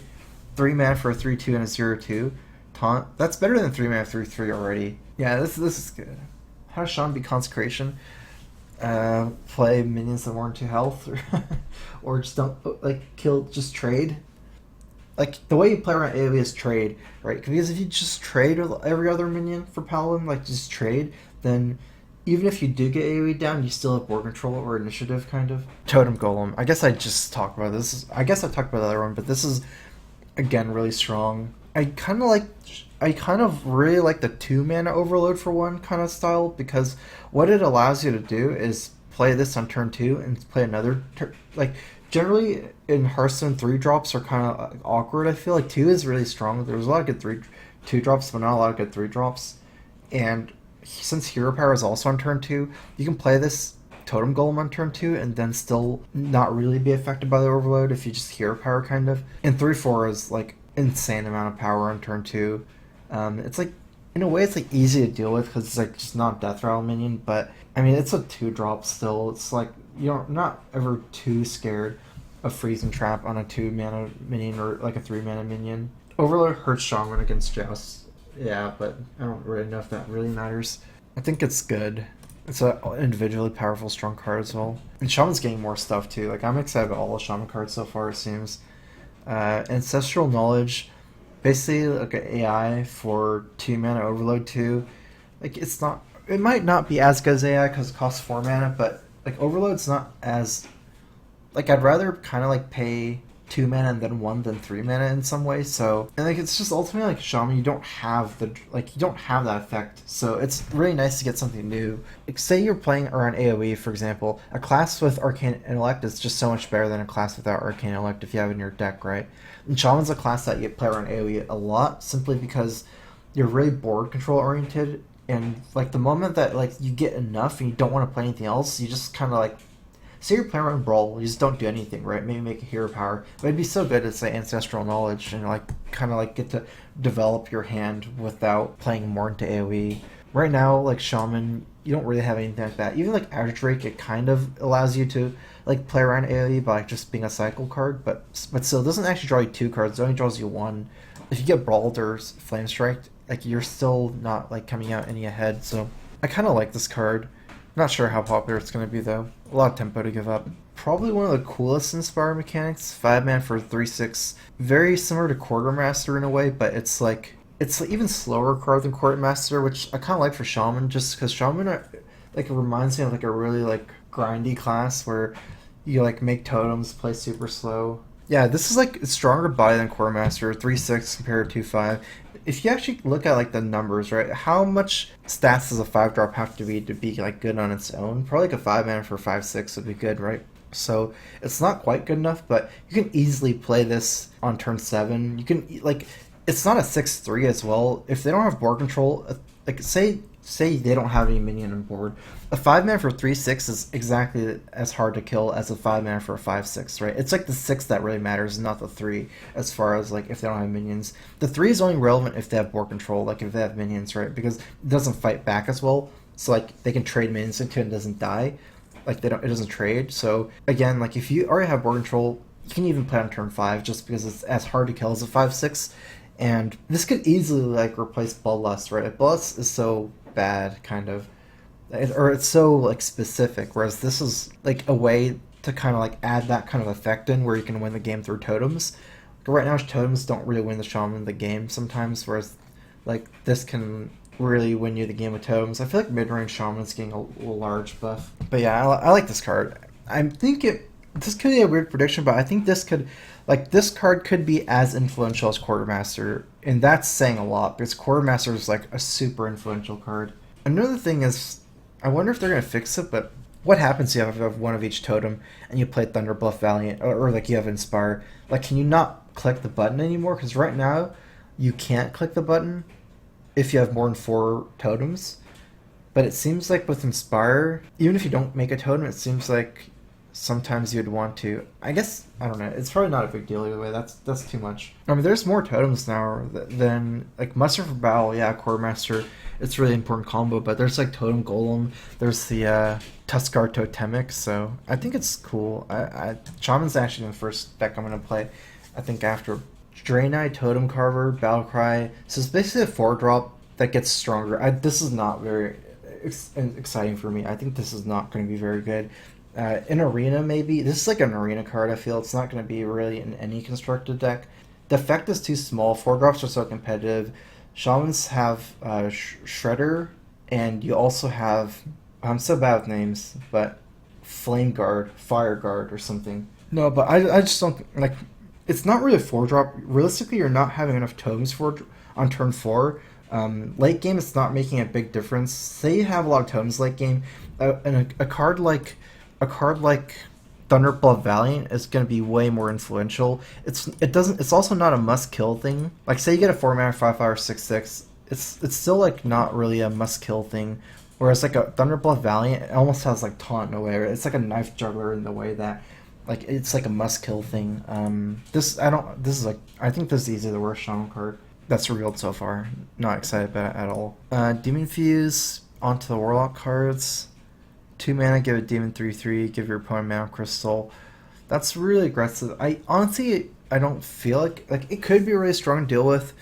S1: 3 mana for a 3/2 and a 0/2 taunt. That's better than 3 mana 3/3 already. Yeah, this is good. How does Shaman beat Consecration? Play minions that weren't 2 health, or just don't like kill. Just trade. Like the way you play around AoE is trade, right? Because if you just trade with every other minion for Paladin, like just trade, then even if you do get AoE down, you still have board control or initiative, kind of. Totem Golem. I guess I just talked about this. I guess I talked about the other one, but this is again really strong. I kind of really like the 2 mana overload for 1 kind of style, because what it allows you to do is play this on turn 2 and play another like generally in Hearthstone 3-drops are kind of awkward. I feel like 2 is really strong. There's a lot of good 2-drops, but not a lot of good 3-drops. And since Hero Power is also on turn 2, you can play this Totem Golem on turn 2 and then still not really be affected by the overload if you just Hero Power, kind of. And 3/4 is like insane amount of power on turn 2. It's like, in a way, it's like easy to deal with because it's like just not Death Rattle minion, but I mean it's a 2-drop still. It's like you're not ever too scared of Freezing Trap on a 2 mana minion or like a 3 mana minion. Overload hurts Shaman against Joust, yeah, but I don't really know if that really matters. I think it's good. It's an individually powerful, strong card as well. And Shaman's getting more stuff too. Like I'm excited about all the Shaman cards so far, it seems. Ancestral Knowledge, basically like an AI for 2 mana overload 2. Like it might not be as good as AI because it costs 4 mana, but like overload's not as, like I'd rather kind of like pay 2 mana and then 1 than 3 mana in some way. So, and like it's just ultimately like Shaman, you don't have that effect. So it's really nice to get something new. Like say you're playing around AoE, for example, a class with Arcane Intellect is just so much better than a class without Arcane Intellect if you have it in your deck, right? And Shaman's a class that you play around AoE a lot simply because you're really board control oriented, and like the moment that like you get enough and you don't want to play anything else, you just kind of like, say you're playing around Brawl, you just don't do anything, right? Maybe make a Hero Power. But it'd be so good to say Ancestral Knowledge and like kind of like get to develop your hand without playing more into AoE. Right now, like Shaman, you don't really have anything like that. Even like Outer Drake, it kind of allows you to like play around AoE by like, just being a cycle card, but still, it doesn't actually draw you 2 cards. It only draws you 1. If you get Brawled or Flame Strike, like you're still not like coming out any ahead. So I kind of like this card. Not sure how popular it's going to be though. A lot of tempo to give up. Probably one of the coolest Inspire mechanics. 5 mana for 3/6. Very similar to Quartermaster in a way, but it's even slower card than Quartermaster, which I kind of like for Shaman, just because Shaman like it reminds me of like a really like grindy class where you like make totems, play super slow. Yeah, this is like stronger body than Quartermaster. 3/6 compared to 2/5. If you actually look at like the numbers, right, how much stats does a 5-drop have to be like good on its own? Probably like a 5 mana for 5/6 would be good, right? So it's not quite good enough, but you can easily play this on turn 7. You can like it's not a 6/3 as well. If they don't have board control, like say they don't have any minion on board, a 5 mana for 3/6 is exactly as hard to kill as a 5 mana for a 5/6, right? It's like the 6 that really matters, not the 3. As far as like if they don't have minions, the 3 is only relevant if they have board control, like if they have minions, right? Because it doesn't fight back as well. So like they can trade minions into it and doesn't die. Like they don't, it doesn't trade. So again, like if you already have board control, you can even play on turn 5 just because it's as hard to kill as a 5/6. And this could easily like replace Bloodlust, right? Bloodlust is so bad, kind of, or it's so like specific. Whereas this is like a way to kind of like add that kind of effect in, where you can win the game through totems. Right now, totems don't really win the shaman the game sometimes, whereas like this can really win you the game with totems. I feel like mid-range shaman is getting a large buff, but yeah, I like this card. I think this could be a weird prediction, but I think this card could be as influential as Quartermaster, and that's saying a lot because Quartermaster is like a super influential card. Another thing is, I wonder if they're gonna fix it, but what happens if you have one of each totem and you play Thunderbluff Valiant, or like you have Inspire? Like, can you not click the button anymore? Because right now, you can't click the button if you have more than 4 totems. But it seems like with Inspire, even if you don't make a totem, it seems like sometimes you'd want to. I guess I don't know. It's probably not a big deal either way. That's too much. I mean, there's more totems now than like Muster for Battle. Yeah, Quartermaster. It's really important combo. But there's like Totem Golem. There's the Tuskar Totemic. So I think it's cool. Shaman's actually the first deck I'm gonna play. I think after Draenei, Totem Carver, Battlecry. So it's basically a 4-drop that gets stronger. This is not very exciting for me. I think this is not going to be very good. In Arena, maybe. This is like an Arena card, I feel. It's not going to be really in any constructed deck. The effect is too small. 4-drops are so competitive. Shamans have Shredder, and you also have... I'm so bad with names, but Flame Guard, Fire Guard, or something. No, but I just don't... like. It's not really a 4-drop. Realistically, you're not having enough totems on turn 4. Late game, it's not making a big difference. Say you have a lot of totems late game, and a card like Thunderblood Valiant is going to be way more influential. It's also not a must kill thing. Like say you get a 4-mana 5/5 or 6/6, it's still like not really a must kill thing. Whereas like a Thunderblood Valiant, it almost has like taunt in a way. It's like a knife juggler in the way that like it's like a must kill thing. I think this is easily the worst shaman card that's revealed so far. Not excited about it at all. Demon Fuse onto the Warlock cards. 2 mana, give a Demon 3/3, give your opponent Mana Crystal. That's really aggressive. I don't feel like it could be really strong to deal with,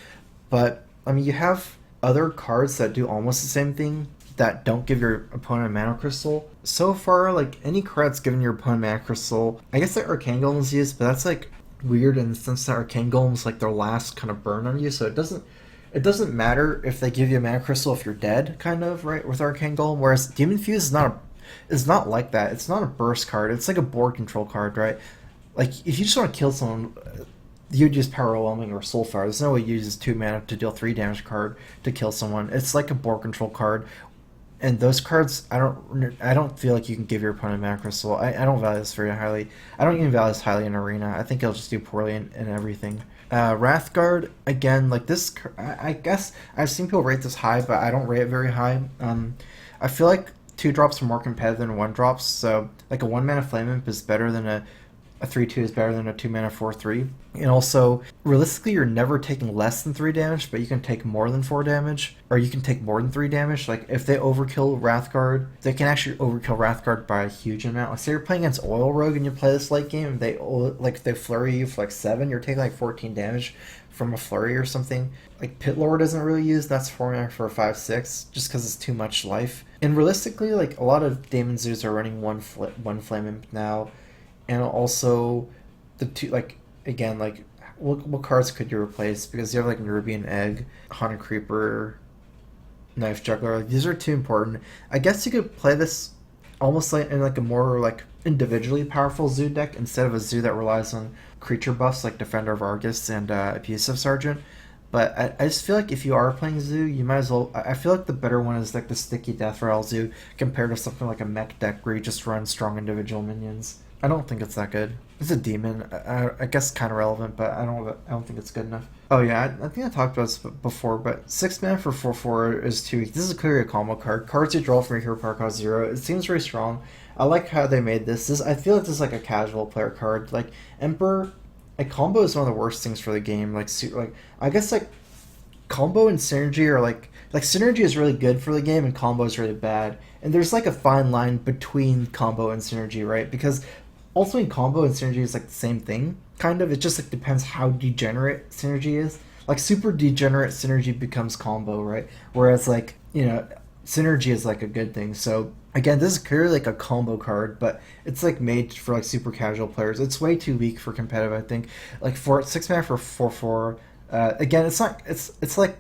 S1: but I mean you have other cards that do almost the same thing that don't give your opponent a Mana Crystal. So far, like any card that's giving your opponent Mana Crystal, I guess the Arcane Golem is used, but that's like weird in the sense that Arcane Golem's like their last kind of burn on you, so it doesn't matter if they give you a Mana Crystal if you're dead, kind of, right, with Arcane Golem, whereas Demon Fuse is not like that. It's not a burst card, it's like a board control card, right? Like if you just want to kill someone, you'd use Power Overwhelming or Soulfire. There's no way you use 2 mana to deal 3 damage card to kill someone. It's like a board control card. And those cards, I don't feel like you can give your opponent Mana Crystal. I don't value this very highly. I don't even value this highly in Arena. I think it'll just do poorly in everything. Wrathguard, again, like this, I guess I've seen people rate this high, but I don't rate it very high. I feel like 2-drops are more competitive than 1-drops, so like a 1-mana Flame Imp is better than a 3/2 is better than a 2-mana 4/3. And also, realistically, you're never taking less than 3 damage, but you can take more than 4 damage, or you can take more than 3 damage. Like, if they overkill Wrathguard, they can actually overkill Wrathguard by a huge amount. Like, say you're playing against Oil Rogue and you play this late game, and they flurry you for like 7, you're taking like 14 damage from a flurry or something. Like, Pit Lord isn't really used, that's 4 mana for a 5/6, just because it's too much life. And realistically, like, a lot of Demon Zoos are running one Flame Imp now. And also, the two, like, again, like, what cards could you replace? Because you have, like, Nerubian Egg, Haunted Creeper, Knife Juggler. Like, these are too important. I guess you could play this almost like in, like, a more, like, individually powerful Zoo deck instead of a Zoo that relies on creature buffs like Defender of Argus and Abusive Sergeant. But I just feel like if you are playing Zoo, you might as well... I feel like the better one is, like, the Sticky Death Rattle Zoo compared to something like a mech deck where you just run strong individual minions. I don't think it's that good. It's a demon. I guess kind of relevant, but I don't think it's good enough. Oh yeah, I think I talked about this before, but 6 mana for 4/4 is 2 weak. This is clearly a combo card. Cards you draw from your hero power cost 0. It seems very strong. I like how they made this. I feel like this is like a casual player card. Like Emperor, a combo is one of the worst things for the game. Like I guess like combo and synergy are like synergy is really good for the game and combo is really bad. And there's like a fine line between combo and synergy, right? Because ultimately combo and synergy is like the same thing, kind of. It just like depends how degenerate synergy is. Like super degenerate synergy becomes combo, right? Whereas like, synergy is like a good thing. So again, this is clearly like a combo card, but it's like made for like super casual players. It's way too weak for competitive, I think. Like for 6 mana for 4/4. Again, it's not. It's like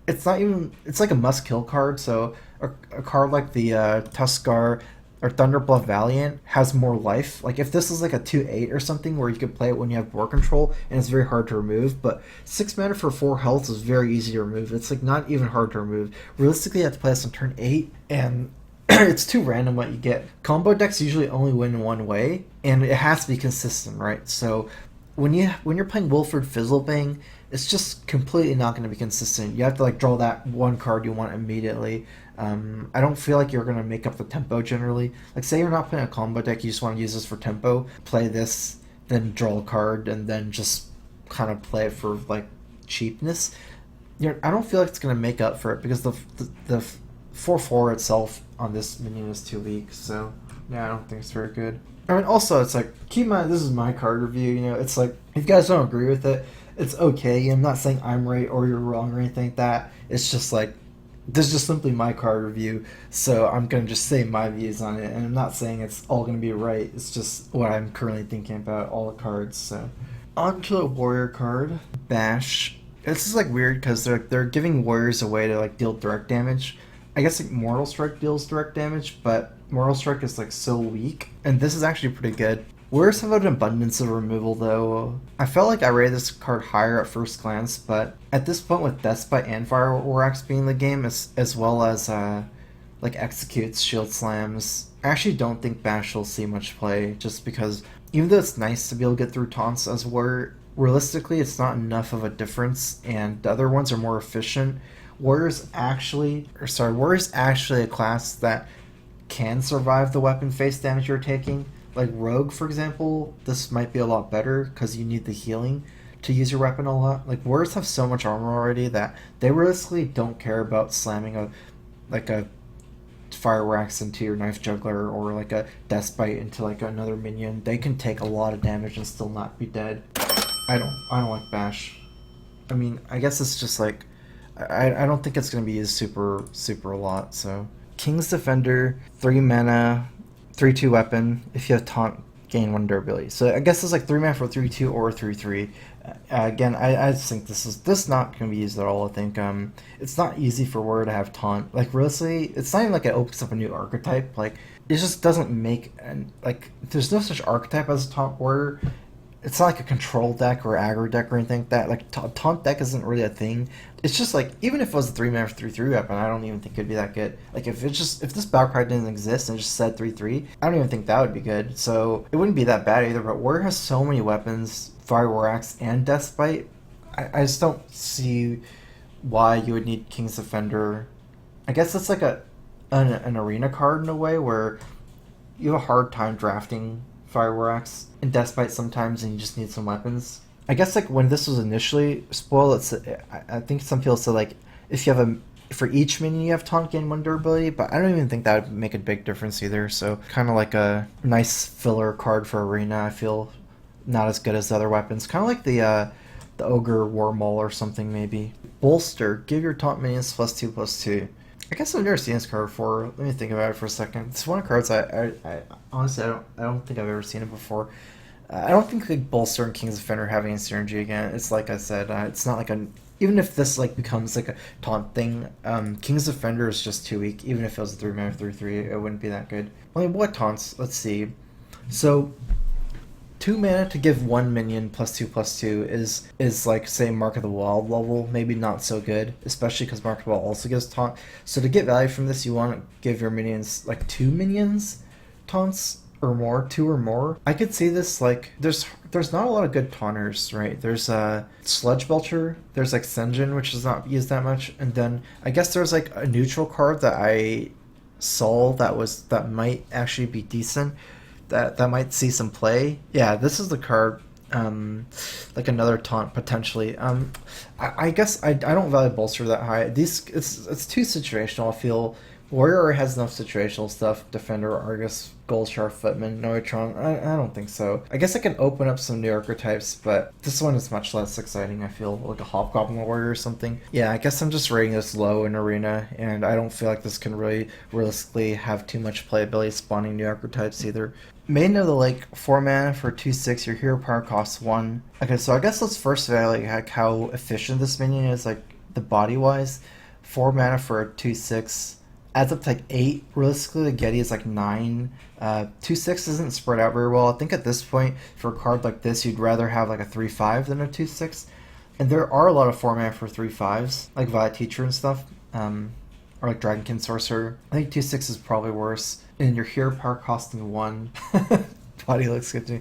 S1: it's not even. It's like a must kill card. So a card like the Tuskar or Thunderbluff Valiant has more life. Like if this is like a 2/8 or something where you could play it when you have board control and it's very hard to remove, but 6 mana for 4 health is very easy to remove. It's like not even hard to remove. Realistically, you have to play this on turn 8, and it's too random what you get. Combo decks usually only win one way, and it has to be consistent, right? So when you're playing Wilfred Fizzlebang, it's just completely not going to be consistent. You have to like draw that one card you want immediately. I don't feel like you're going to make up the tempo generally. Like say you're not playing a combo deck, you just want to use this for tempo, play this, then draw a card, and then just kind of play it for like cheapness. I don't feel like it's going to make up for it because the 4/4 itself on this minion is too weak. So yeah, I don't think it's very good. I mean, also, it's like, keep in mind, this is my card review, it's like, if you guys don't agree with it, it's okay. I'm not saying I'm right or you're wrong or anything like that. It's just like, this is just simply my card review, so I'm going to just say my views on it, and I'm not saying it's all going to be right. It's just what I'm currently thinking about all the cards, so. On to the warrior card, Bash. This is like weird because they're giving warriors a way to like deal direct damage. I guess like Mortal Strike deals direct damage, but Mortal Strike is like so weak, and this is actually pretty good. Warriors have an abundance of removal though. I felt like I rated this card higher at first glance, but at this point with Deathbite and Fireworks being in the game, as well as like Executes, Shield Slams, I actually don't think Bash will see much play, just because even though it's nice to be able to get through taunts as Warrior, realistically it's not enough of a difference, and the other ones are more efficient. Warrior's actually a class that can survive the weapon face damage you're taking. Like Rogue, for example, this might be a lot better because you need the healing to use your weapon a lot. Like Warriors have so much armor already that they realistically don't care about slamming a Fireworks into your Knife Juggler or like a Deathbite into like another minion. They can take a lot of damage and still not be dead. I don't like Bash. I mean, I guess it's just like I don't think it's going to be used super a lot. So King's Defender, 3 mana, 3/2 weapon. If you have taunt, gain 1 durability. So I guess it's like 3 mana for 3/2 or 3/3. Again, I just think this is not going to be used at all. I think it's not easy for Warrior to have taunt. Like realistically, it's not even like it opens up a new archetype. Like it just doesn't make there's no such archetype as a taunt Warrior. It's not like a control deck or aggro deck or anything like that. Like taunt deck isn't really a thing. It's just like even if it was a 3 mana for 3/3 weapon, I don't even think it'd be that good. Like if this battle card didn't exist and it just said 3/3, I don't even think that would be good. So it wouldn't be that bad either. But Warrior has so many weapons, Fire War Axe and Deathbite. I just don't see why you would need King's Defender. I guess it's like an arena card in a way where you have a hard time drafting Fireworks and Deathbite sometimes, and you just need some weapons. I guess like when this was initially spoiled, I think some people said like if you have for each minion you have taunt gain 1 durability, but I don't even think that would make a big difference either. So kind of like a nice filler card for arena. I feel not as good as the other weapons. Kind of like the Ogre War Maul or something maybe. Bolster, give your taunt minions +2/+2. I guess I've never seen this card before. Let me think about it for a second. It's one of the cards I honestly I don't think I've ever seen it before. I don't think like Bolster and King's Defender have any synergy again. It's like I said, it's not like even if this like becomes like a taunt thing, King's Defender is just too weak. Even if it was a 3 mana 3/3, it wouldn't be that good. I mean, what taunts? Let's see. So 2 mana to give 1 minion +2/+2 is like say Mark of the Wild level, maybe not so good, especially because Mark of the Wild also gives taunt. So to get value from this, you want to give your minions like 2 minions taunts, or more, two or more. I could see this like there's not a lot of good taunters, right? There's Sludge Belcher, there's like Senjin, which is not used that much, and then I guess there's like a neutral card that I saw that might actually be decent, that might see some play. Yeah, this is the card. Like another taunt potentially. I guess I don't value bolster that high. These it's too situational. I feel Warrior has enough situational stuff. Defender, Argus, Gold Shark, Footman, Noitron. I don't think so. I guess I can open up some new archetypes, but this one is much less exciting. I feel like a Hobgoblin Warrior or something. Yeah, I guess I'm just rating this low in Arena, and I don't feel like this can really realistically have too much playability spawning new archetypes either. Maiden of the Lake, 4 mana for 2/6, your hero power costs 1. Okay, so I guess let's first evaluate like how efficient this minion is, like the body wise. 4 mana for a 2/6 adds up to like 8. Realistically, the Getty is like 9. 2/6 isn't spread out very well. I think at this point, for a card like this, you'd rather have like a 3/5 than a 2/6. And there are a lot of 4 mana for 3/5s, like Violet Teacher and stuff. Or like Dragonkin Sorcerer. I think 2/6 is probably worse. And your hero power costing 1. Body looks good to me.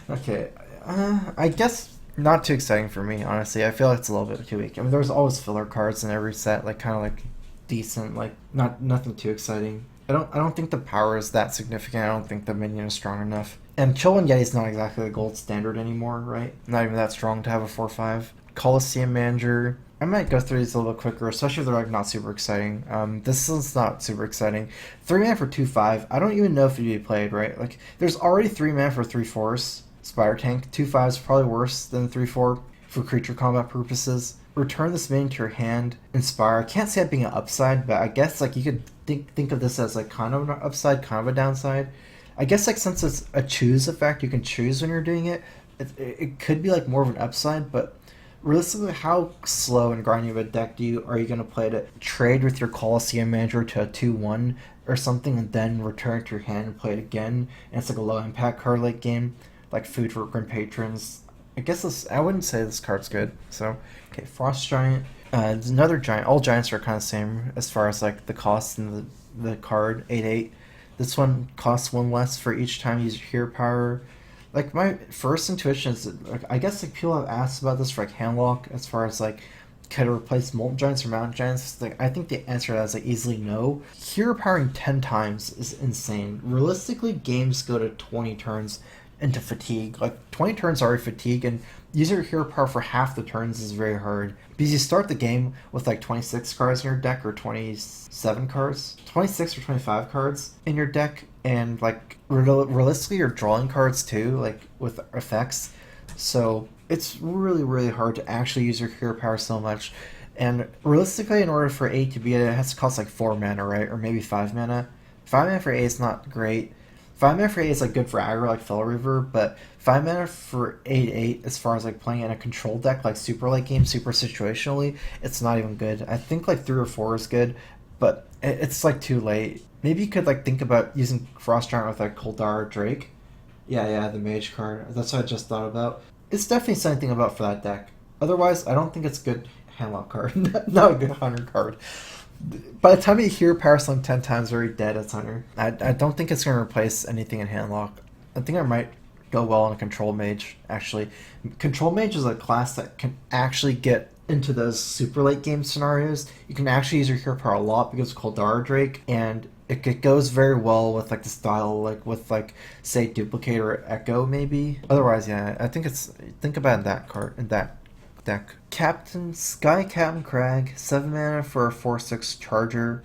S1: Okay, I guess not too exciting for me, honestly. I feel like it's a little bit too weak. I mean, there's always filler cards in every set, like kind of like decent, like nothing too exciting. I don't think the power is that significant. I don't think the minion is strong enough. And Chillwind Yeti is not exactly the gold standard anymore, right? Not even that strong to have a 4/5. Coliseum Manager. I might go through these a little bit quicker, especially if they're like not super exciting. This is not super exciting. 3 mana for 2/5. I don't even know if it'd be played, right? Like, there's already 3 mana for 3/4s. Spire Tank. 2/5 is probably worse than 3/4 for creature combat purposes. Return this minion to your hand. Inspire. I can't see it being an upside, but I guess like you could think of this as like kind of an upside, kind of a downside. I guess like since it's a choose effect, you can choose when you're doing it. It could be like more of an upside, but realistically, how slow and grindy of a deck are you going to play to trade with your Coliseum Manager to a 2/1 or something, and then return it to your hand and play it again? And it's like a low impact card late game, like Food for Grim Patrons. I guess I wouldn't say this card's good. So, okay, Frost Giant. Another giant. All giants are kind of the same as far as like the cost and the card. 8/8. This one costs 1 less for each time you use your hero power. Like, my first intuition is, like, I guess like people have asked about this for like Handlock, as far as like, could it replace Molten Giants or Mountain Giants? Like, I think the answer to that is like easily no. Hero powering 10 times is insane. Realistically, games go to 20 turns into fatigue. Like, 20 turns are already fatigue, and using your hero power for half the turns is very hard. Because you start the game with like 26 cards in your deck, or 27 cards, 26 or 25 cards in your deck, and like realistically you're drawing cards too, like with effects. So it's really hard to actually use your hero power so much. And realistically, in order for 8 to be it has to cost like 4 mana, right? Or maybe 5 mana. 5 mana for 8 is not great. 5 mana for 8 is like good for aggro, like Fellow Reaver, but 5 mana for 8/8, as far as like playing in a control deck, like super late game, super situationally, it's not even good. I think like 3 or 4 is good, but it's like too late. Maybe you could like think about using Frost Giant with like Koldar Drake. Yeah, the mage card. That's what I just thought about. It's definitely something about for that deck. Otherwise, I don't think it's a good handlock card. Not a good hunter card. By the time you hear Power Slam 10 times, already dead as hunter. I don't think it's going to replace anything in handlock. I think I might go well in a control mage, actually. Control mage is a class that can actually get into those super late game scenarios. You can actually use your hero power a lot because of Koldar Drake, and it goes very well with like the style, like with like say Duplicate or Echo maybe. Otherwise, yeah, I think think about that card in that deck. Sky Captain Crag, 7 mana for a 4/6 charger.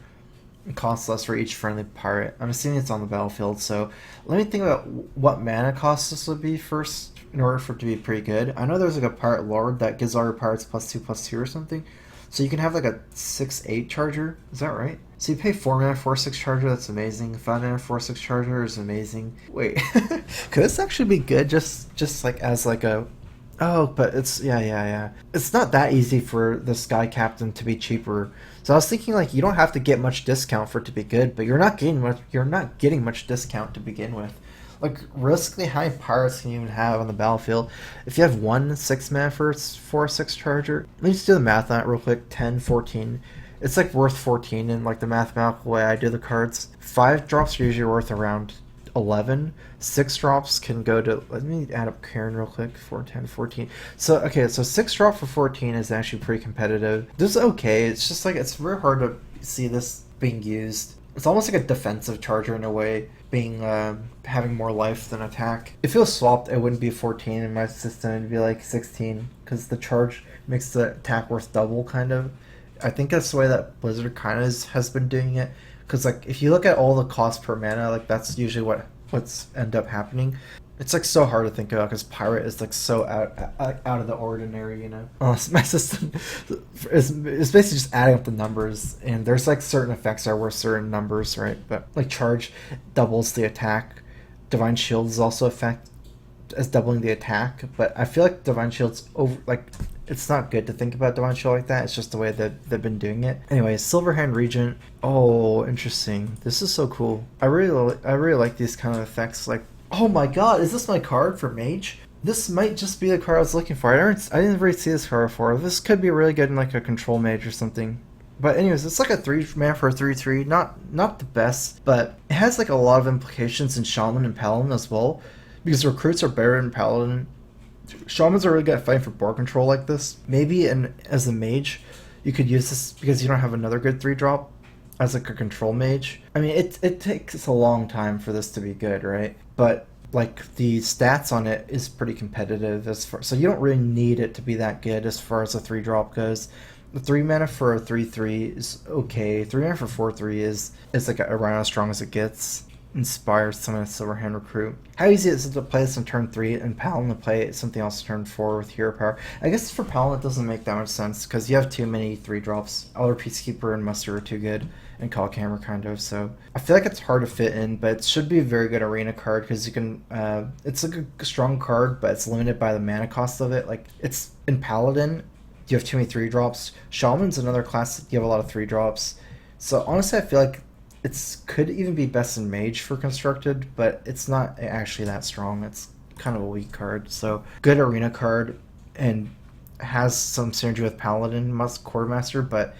S1: It costs less for each friendly pirate. I'm assuming it's on the battlefield, so let me think about what mana cost this would be first in order for it to be pretty good. I know there's like a pirate lord that gives all your pirates +2/+2 or something. So you can have like a 6/8 charger. Is that right? So you pay 4 mana 4/6 charger, that's amazing. 5 mana 4/6 charger is amazing. Wait, could this actually be good just like as like a... Oh, but it's... Yeah. It's not that easy for the Sky Captain to be cheaper. So I was thinking like you don't have to get much discount for it to be good, but you're not getting much discount to begin with. Like, realistically, how many pirates can you even have on the battlefield? If you have one 6 mana for 4/6 charger, let me just do the math on it real quick. 10, 14. It's like worth 14 in like the mathematical way I do the cards. 5 drops are usually worth around 11. 6 drops can go to, let me add up Karen real quick, 4, 10, 14. So, okay, so 6 drop for 14 is actually pretty competitive. This is okay, it's just like, it's very hard to see this being used. It's almost like a defensive charger in a way, being having more life than attack. If it was swapped, it wouldn't be 14 in my system, it'd be like 16, because the charge makes the attack worth double, kind of. I think that's the way that Blizzard kind of has been doing it. Because like if you look at all the cost per mana, like that's usually what's end up happening. It's like so hard to think about because Pirate is like so out of the ordinary, you know. My system is basically just adding up the numbers, and there's like certain effects that are worth certain numbers, right? But like Charge doubles the attack. Divine Shield is also effect as doubling the attack, but I feel like Divine Shield's over, like, it's not good to think about Divine Shield like that. It's just the way that they've been doing it. Anyway, Silverhand Regent. Oh, interesting. This is so cool. I really like these kind of effects. Like, oh my god, is this my card for Mage? This might just be the card I was looking for. I didn't really see this card before. This could be really good in like a Control Mage or something. But anyways, it's like a 3-mana for a 3/3. Not the best, but it has like a lot of implications in Shaman and Paladin as well. Because recruits are better than Paladin. Shamans are really good at fighting for board control like this. Maybe as a mage, you could use this because you don't have another good 3-drop as like a control mage. I mean, it takes a long time for this to be good, right? But like the stats on it is pretty competitive so you don't really need it to be that good as far as a 3-drop goes. The 3 mana for a 3/3 is okay. 3 mana for 4/3 is like around as strong as it gets. Inspire summon a Silverhand Recruit. How easy is it to play this on turn 3 and Paladin to play something else turn 4 with Hero Power? I guess for Paladin it doesn't make that much sense because you have too many 3-drops. Elder Peacekeeper and Muster are too good, and Call Hammer kind of, so I feel like it's hard to fit in, but it should be a very good arena card because you can, it's like a strong card, but it's limited by the mana cost of it. Like, it's in Paladin, you have too many 3-drops. Shaman's another class that you have a lot of 3-drops. So honestly, I feel like could even be best in Mage for Constructed, but it's not actually that strong. It's kind of a weak card. So good arena card and has some synergy with Paladin Quartermaster, but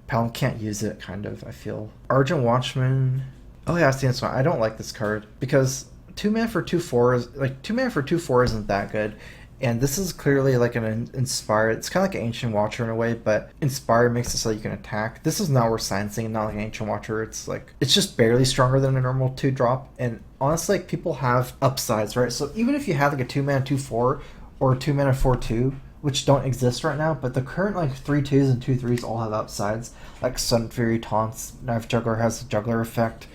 S1: Paladin can't use it, kind of, I feel. Argent Watchman. Oh yeah, I've seen this one. I don't like this card because 2 mana for 2/4 is like 2 mana for 2/4 isn't that good. And this is clearly like an Inspire. It's kind of like an Ancient Watcher in a way, but Inspire makes it so you can attack. This is not worth silencing, not like an Ancient Watcher. It's just barely stronger than a normal 2-drop. And honestly, like, people have upsides, right? So even if you have like a 2-mana 2/4 or a 2-mana 4/2, which don't exist right now, but the current like 3/2s and 2/3s all have upsides. Like Sun Fury taunts, Knife Juggler has a Juggler effect.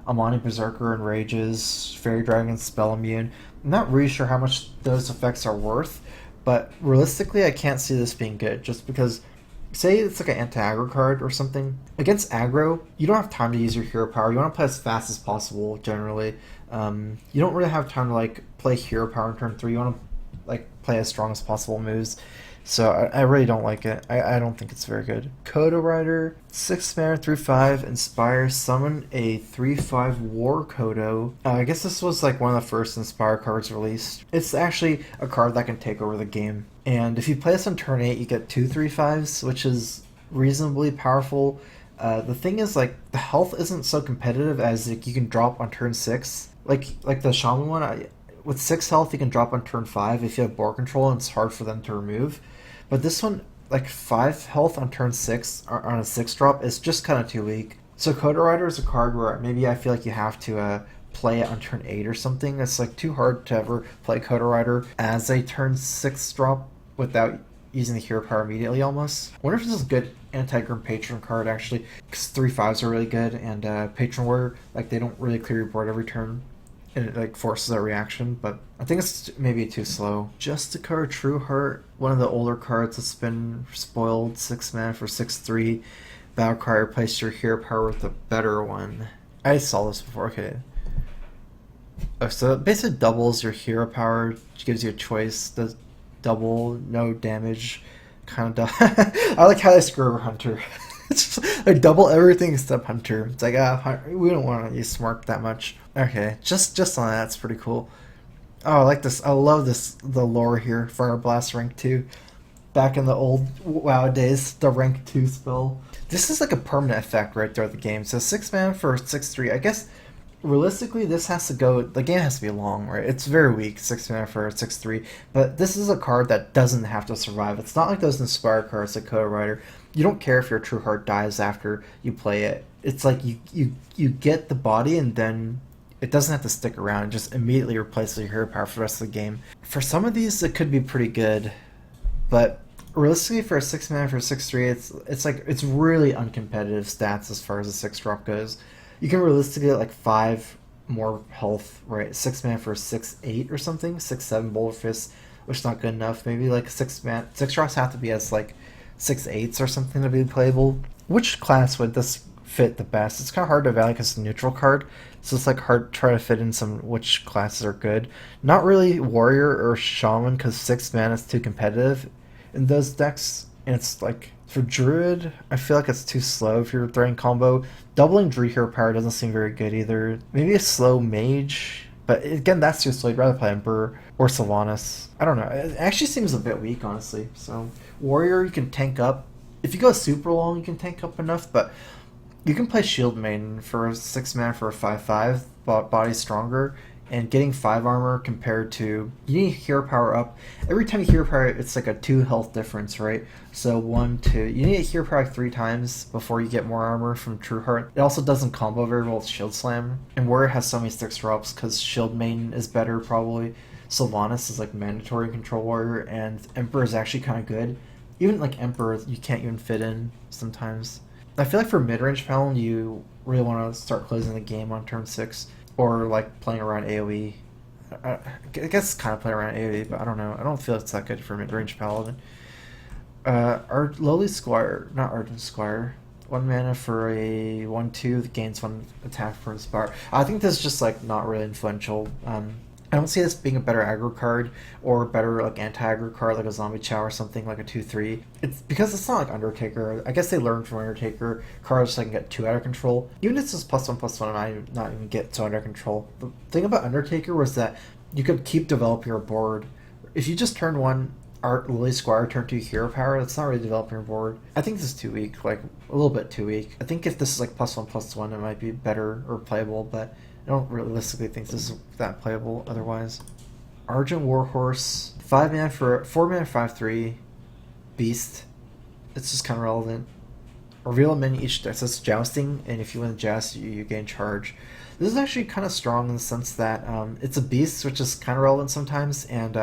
S1: Amani Berserker enrages, Fairy Dragon Spell Immune. I'm not really sure how much those effects are worth, but realistically I can't see this being good just because, say it's like an anti-aggro card or something. Against aggro, you don't have time to use your hero power. You want to play as fast as possible generally. You don't really have time to like play hero power in turn 3. You want to like play as strong as possible moves. So I really don't like it. I don't think it's very good. Coda Rider, 6 mana, 3/5, Inspire, summon a 3/5 War Kodo. I guess this was like one of the first Inspire cards released. It's actually a card that can take over the game. And if you play this on turn 8, you get 2 3/5s, which is reasonably powerful. The thing is, like, the health isn't so competitive as like, you can drop on turn 6. Like the Shaman one, with 6 health, you can drop on turn 5 if you have board control and it's hard for them to remove. But this one, like 5 health on turn 6 on a 6-drop is just kind of too weak. So Coda Rider is a card where maybe I feel like you have to play it on turn 8 or something. It's like too hard to ever play Coda Rider as a turn 6 drop without using the hero power immediately almost. I wonder if this is a good anti-Grim Patron card actually, because 3/5s are really good, and Patron Warrior, like, they don't really clear your board every turn. And it like forces a reaction, but I think it's maybe too slow. Justicar True Heart, one of the older cards that's been spoiled. 6 mana for 6/3. Battle cry, replace your hero power with a better one. I saw this before. Okay. So it basically doubles your hero power, gives you a choice. Does double, no damage, kind of. I like how they screw over Hunter. It's just, like, double everything except Hunter. It's like, we don't want to use Smart that much. Okay, just on that, it's pretty cool. Oh, I like this. I love this, the lore here. Fire Blast rank 2. Back in the old WoW days, the rank 2 spell. This is like a permanent effect right throughout the game. So 6 mana for 6/3. I guess realistically, this has to go. The game has to be long, right? It's very weak, 6 mana for 6/3. But this is a card that doesn't have to survive. It's not like those Inspire cards like Coda Rider. You don't care if your True Heart dies after you play it. It's like you get the body and then it doesn't have to stick around. It just immediately replaces your hero power for the rest of the game. For some of these, it could be pretty good, but realistically, for a 6 mana for 6/3, it's like it's really uncompetitive stats as far as the 6 drop goes. You can realistically get like 5 more health, right? 6 mana for 6/8 or something, 6/7 Boulder Fist, which is not good enough. Maybe like 6 mana 6 drops have to be as like 6/8s or something to be playable. Which class would this fit the best? It's kind of hard to evaluate because it's a neutral card, so it's like hard to try to fit in some which classes are good. Not really warrior or shaman because 6 mana is too competitive in those decks, and it's like for druid, I feel like it's too slow if you're throwing combo. Doubling druid hero power doesn't seem very good either. Maybe a slow mage, but again, that's too slow. You'd rather play Emperor or Sylvanas. I don't know. It actually seems a bit weak, honestly. So warrior, you can tank up. If you go super long, you can tank up enough, but you can play Shield Maiden for 6 mana for a 5/5, body stronger, and getting 5 armor compared to you need hero power up. Every time you hero power, it's like a 2 health difference, right? So 1, 2. You need to hero power like 3 times before you get more armor from True Heart. It also doesn't combo very well with Shield Slam, and Warrior has so many 6 drops because Shield Maiden is better probably. Sylvanas is like mandatory control warrior, and Emperor is actually kind of good. Even like Emperor, you can't even fit in sometimes. I feel like for mid-range Paladin, you really want to start closing the game on turn 6, or like playing around AoE. I guess kind of playing around AoE, but I don't know. I don't feel it's that good for mid-range Paladin. Our Lowly Squire, not Argent Squire. 1 mana for a 1/2 that gains 1 attack per Inspire. I think this is just like not really influential. I don't see this being a better aggro card or better like anti-aggro card like a Zombie Chow or something like a 2/3. It's because it's not like Undertaker. I guess they learned from Undertaker cards that can get too out of control. Even if it's just +1/+1, it might not even get so under control. The thing about Undertaker was that you could keep developing your board. If you just turn 1 Art Lily Squire, turn 2 hero power, that's not really developing your board. I think this is too weak, like a little bit too weak. I think if this is like +1/+1, it might be better or playable, but I don't realistically think this is that playable otherwise. Argent Warhorse, 5 mana for 4 mana 5/3 beast. It's just kind of relevant. Reveal a minion each deck. So it's jousting, and if you win the joust, you gain charge. This is actually kind of strong in the sense that it's a beast, which is kind of relevant sometimes, and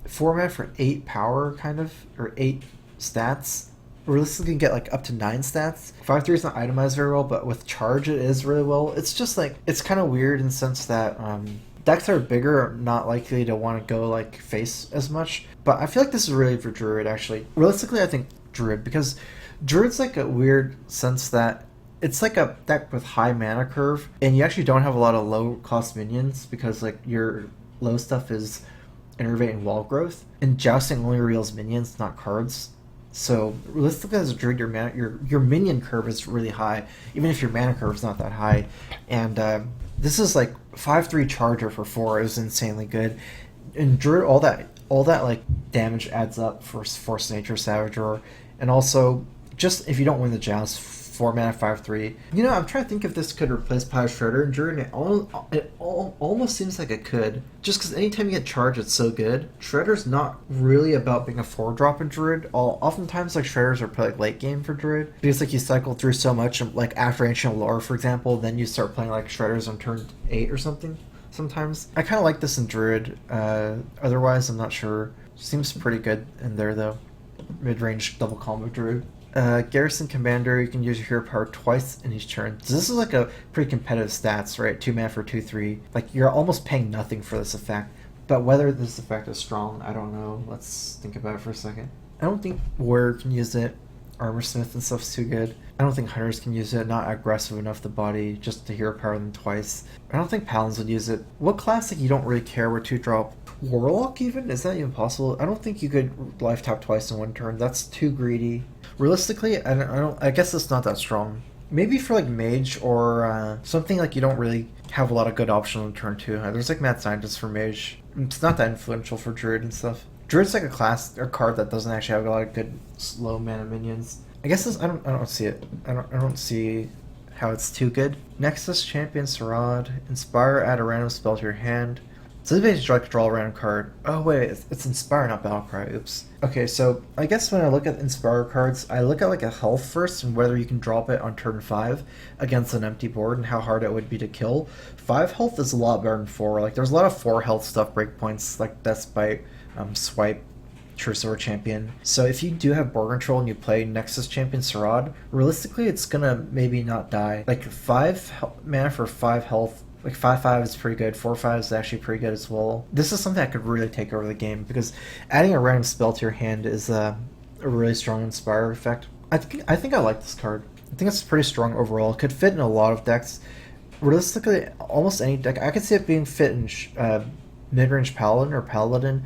S1: 4 mana for 8 power, kind of, or 8 stats. Realistically, you can get like up to 9 stats. 5/3 is not itemized very well, but with charge, it is really well. It's just like it's kind of weird in the sense that decks that are bigger are not likely to want to go like face as much. But I feel like this is really for Druid actually. Realistically, I think Druid because Druid's like a weird sense that it's like a deck with high mana curve, and you actually don't have a lot of low cost minions because like your low stuff is Innervate and Wall Growth, and Jousting only reveals minions, not cards. So realistically, as a druid, your minion curve is really high, even if your mana curve is not that high. And this is like 5/3 charger for 4 is insanely good. And druid, all that like damage adds up for Force Nature, Savage Roar, and also just if you don't win the joust, 4 mana 5/3. You know, I'm trying to think if this could replace Pyre Shredder in Druid, and it almost seems like it could. Just because anytime you get charged, it's so good. Shredder's not really about being a 4-drop in Druid. Oftentimes, like, Shredders are played like late game for Druid. Because, like, you cycle through so much, like, after Ancient Lore, for example, then you start playing, like, Shredders on turn 8 or something, sometimes. I kind of like this in Druid. Otherwise, I'm not sure. Seems pretty good in there, though. Mid-range double combo Druid. Garrison Commander, you can use your hero power twice in each turn. So this is like a pretty competitive stats, right? 2 mana for 2/3. Like you're almost paying nothing for this effect. But whether this effect is strong, I don't know. Let's think about it for a second. I don't think Warrior can use it. Armorsmith and stuff's too good. I don't think Hunters can use it. Not aggressive enough the body, just to hero power them twice. I don't think Paladins would use it. What classic you don't really care where 2-drop? Warlock even? Is that even possible? I don't think you could life tap twice in 1 turn. That's too greedy. Realistically, I guess it's not that strong. Maybe for like Mage or something like you don't really have a lot of good options on turn 2. There's like Mad Scientist for Mage. It's not that influential for Druid and stuff. Druid's like a card that doesn't actually have a lot of good slow mana minions. I guess I don't see it. I don't see how it's too good. Nexus Champion Sarad. Inspire, add a random spell to your hand. So this basically like draw a random card. Oh wait, it's Inspire, not Battlecry. Oops. Okay, so I guess when I look at Inspire cards, I look at like a health first and whether you can drop it on turn 5 against an empty board and how hard it would be to kill. 5 health is a lot better than 4. Like there's a lot of 4 health stuff, breakpoints like Death Bite, Swipe, True Sword Champion. So if you do have board control and you play Nexus Champion Sarad, realistically it's gonna maybe not die. Like 5 mana for 5 health, like 5/5 is pretty good, 4/5 is actually pretty good as well. This is something that could really take over the game because adding a random spell to your hand is a really strong Inspire effect. I think I like this card. I think it's pretty strong overall. It could fit in a lot of decks. Realistically, almost any deck. I could see it being fit in mid-range Paladin or Paladin.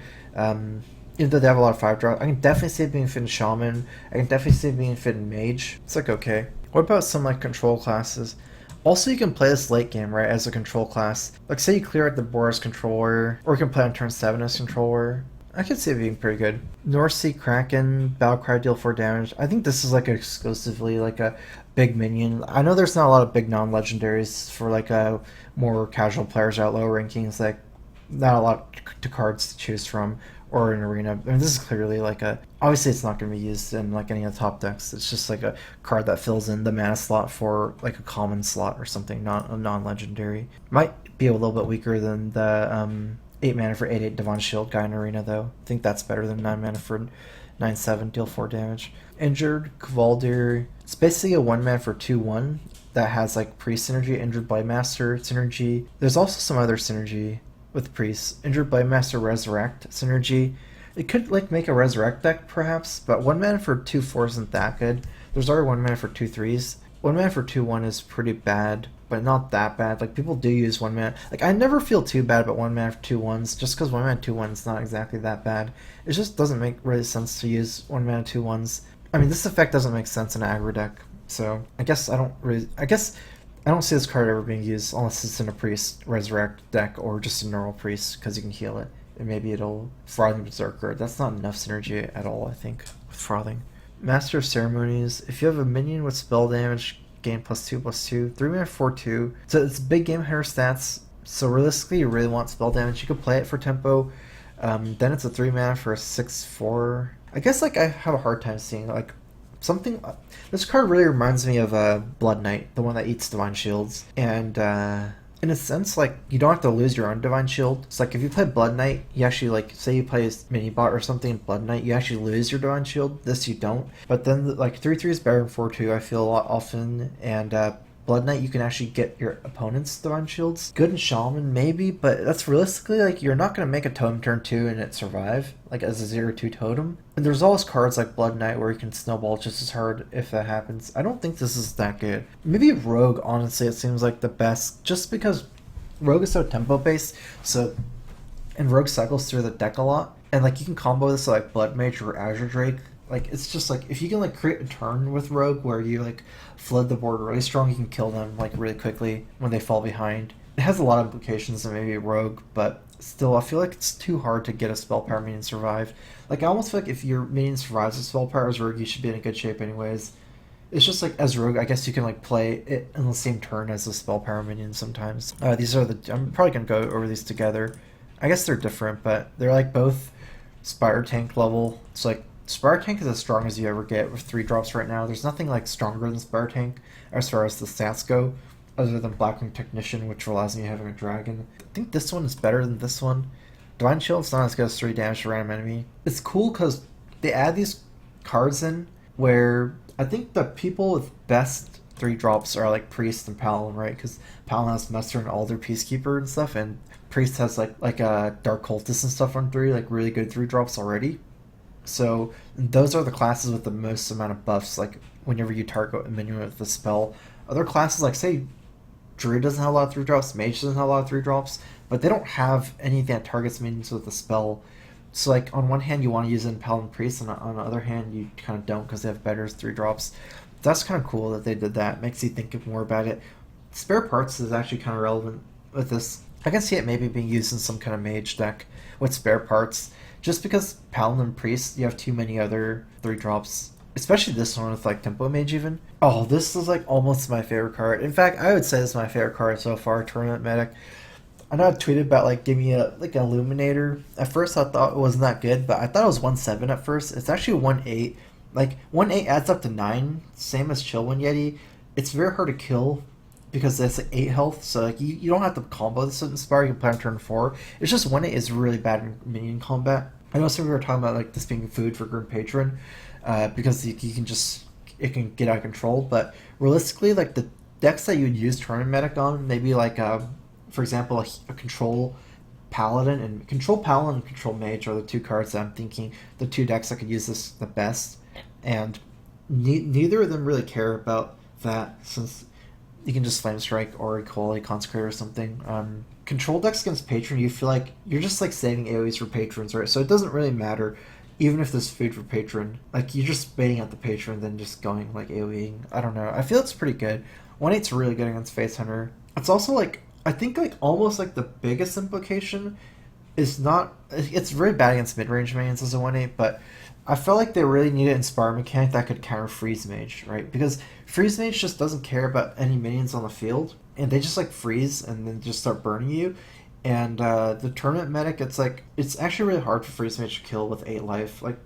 S1: Even though they have a lot of 5-drop, I can definitely see it being fit in Shaman. I can definitely see it being fit in Mage. It's like okay. What about some like control classes? Also, you can play this late game, right, as a control class. Like, say you clear out the board as controller, or you can play on turn 7 as controller. I could see it being pretty good. North Sea Kraken, Battlecry, deal 4 damage. I think this is like exclusively like a big minion. I know there's not a lot of big non-legendaries for like a more casual players out low rankings. Like, not a lot to cards to choose from. Or an arena. I mean, this is clearly like a... Obviously, it's not going to be used in like any of the top decks. It's just like a card that fills in the mana slot for like a common slot or something, not a non-legendary. Might be a little bit weaker than the 8 mana for 8/8 Divine Shield guy in arena, though. I think that's better than 9 mana for 9/7, deal 4 damage. Injured Kvaldir. It's basically a 1 mana for 2/1 that has like Priest synergy, Injured Blightmaster synergy. There's also some other synergy with Priest. Injured Blightmaster Resurrect synergy. It could like make a Resurrect deck perhaps, but 1 mana for 2/4 isn't that good. There's already 1 mana for 2/3s. 1 mana for 2/1 is pretty bad, but not that bad. Like people do use 1 mana. Like I never feel too bad about 1 mana for 2/1s, just because 1 mana 2/1 is not exactly that bad. It just doesn't make really sense to use 1 mana 2/1s. I mean, this effect doesn't make sense in an aggro deck, so I guess I don't see this card ever being used unless it's in a Priest Resurrect deck or just a normal Priest because you can heal it. And maybe it'll Frothing Berserker. That's not enough synergy at all, I think, with Frothing. Master of Ceremonies. If you have a minion with spell damage, gain +2/+2. 3 mana 4/2. So it's big game higher stats. So realistically, you really want spell damage. You could play it for tempo. Then it's a 3 mana for a 6/4. I guess like I have a hard time seeing like something. This card really reminds me of Blood Knight, the one that eats Divine Shields, and in a sense, like you don't have to lose your own Divine Shield. It's like if you play Blood Knight, you actually like say you play mini bot or something in Blood Knight, you actually lose your Divine Shield. This you don't. But then like 3/3 is better than 4/2. I feel a lot often, and Blood Knight, you can actually get your opponent's Divine Shields. Good in Shaman, maybe, but that's realistically, like, you're not going to make a totem turn 2 and it survive, like, as a 0/2 totem. And there's always cards like Blood Knight where you can snowball just as hard if that happens. I don't think this is that good. Maybe Rogue, honestly, it seems like the best, just because Rogue is so tempo-based, and Rogue cycles through the deck a lot, and, like, you can combo this with, like, Blood Mage or Azure Drake. Like, it's just, like, if you can, like, create a turn with Rogue where you, like, flood the board really strong, you can kill them, like, really quickly when they fall behind. It has a lot of implications than maybe Rogue, but still, I feel like it's too hard to get a Spell Power minion survive. Like, I almost feel like if your minion survives a Spell Power as Rogue, you should be in a good shape anyways. It's just, like, as Rogue, I guess you can, like, play it in the same turn as a Spell Power minion sometimes. These are I'm probably going to go over these together. I guess they're different, but they're, like, both Spire Tank level. It's, like, Spire Tank is as strong as you ever get with 3 drops right now. There's nothing like stronger than Spire Tank as far as the stats go, other than Blackwing Technician, which relies on you having a dragon. I think this one is better than this one. Divine Shield's not as good as 3 damage to random enemy. It's cool because they add these cards in where I think the people with best 3 drops are like Priest and Paladin, right? Because Paladin has Muster and Alder Peacekeeper and stuff, and Priest has like a Dark Cultist and stuff on 3, like really good 3 drops already. So those are the classes with the most amount of buffs, like whenever you target a minion with the spell. Other classes, like say Druid doesn't have a lot of 3 drops, Mage doesn't have a lot of 3 drops, but they don't have anything that targets minions with a spell. So like on one hand you want to use it in Paladin Priest, and on the other hand you kind of don't because they have better 3 drops. That's kind of cool that they did that. Makes you think more about it. Spare Parts is actually kind of relevant with this. I can see it maybe being used in some kind of Mage deck with Spare Parts. Just because Paladin and Priest, you have too many other 3 drops. especially this one with like Tempo Mage even. Oh, this is like almost my favorite card. In fact, I would say this is my favorite card so far, Tournament Medic. I know I tweeted about like give me a like an Illuminator. At first I thought it wasn't that good, but I thought it was 1-7 at first. It's actually 1-8. Like 1-8 adds up to 9, same as Chillwind Yeti. It's very hard to kill because it's like 8 health, so like you don't have to combo this with Inspire, you can play on turn 4. It's just 1-8 is really bad in minion combat. I know some people were talking about like this being food for Grim Patron, because you can just it can get out of control. But realistically, like the decks that you would use Tournament Medic on, maybe like for example, a Control Paladin and Control Mage are the two cards that I'm thinking the two decks that could use this the best, and neither of them really care about that since you can just Flame Strike or Equality Consecrate or something. Control decks against Patron, you feel like you're just like saving AoEs for patrons, right? So it doesn't really matter, even if there's food for patron. Like you're just baiting out the patron, then just going like AoEing. I don't know. I feel it's pretty good. 1-8's really good against Face Hunter. It's also like I think like almost like the biggest implication is not. It's very bad against mid range minions as a 1-8, but I felt like they really needed an Inspire mechanic that could counter Freeze Mage, right? Because Freeze Mage just doesn't care about any minions on the field, and they just like freeze and then just start burning you. And the Tournament Medic, it's like it's actually really hard for Freeze Mage to kill with 8 life. Like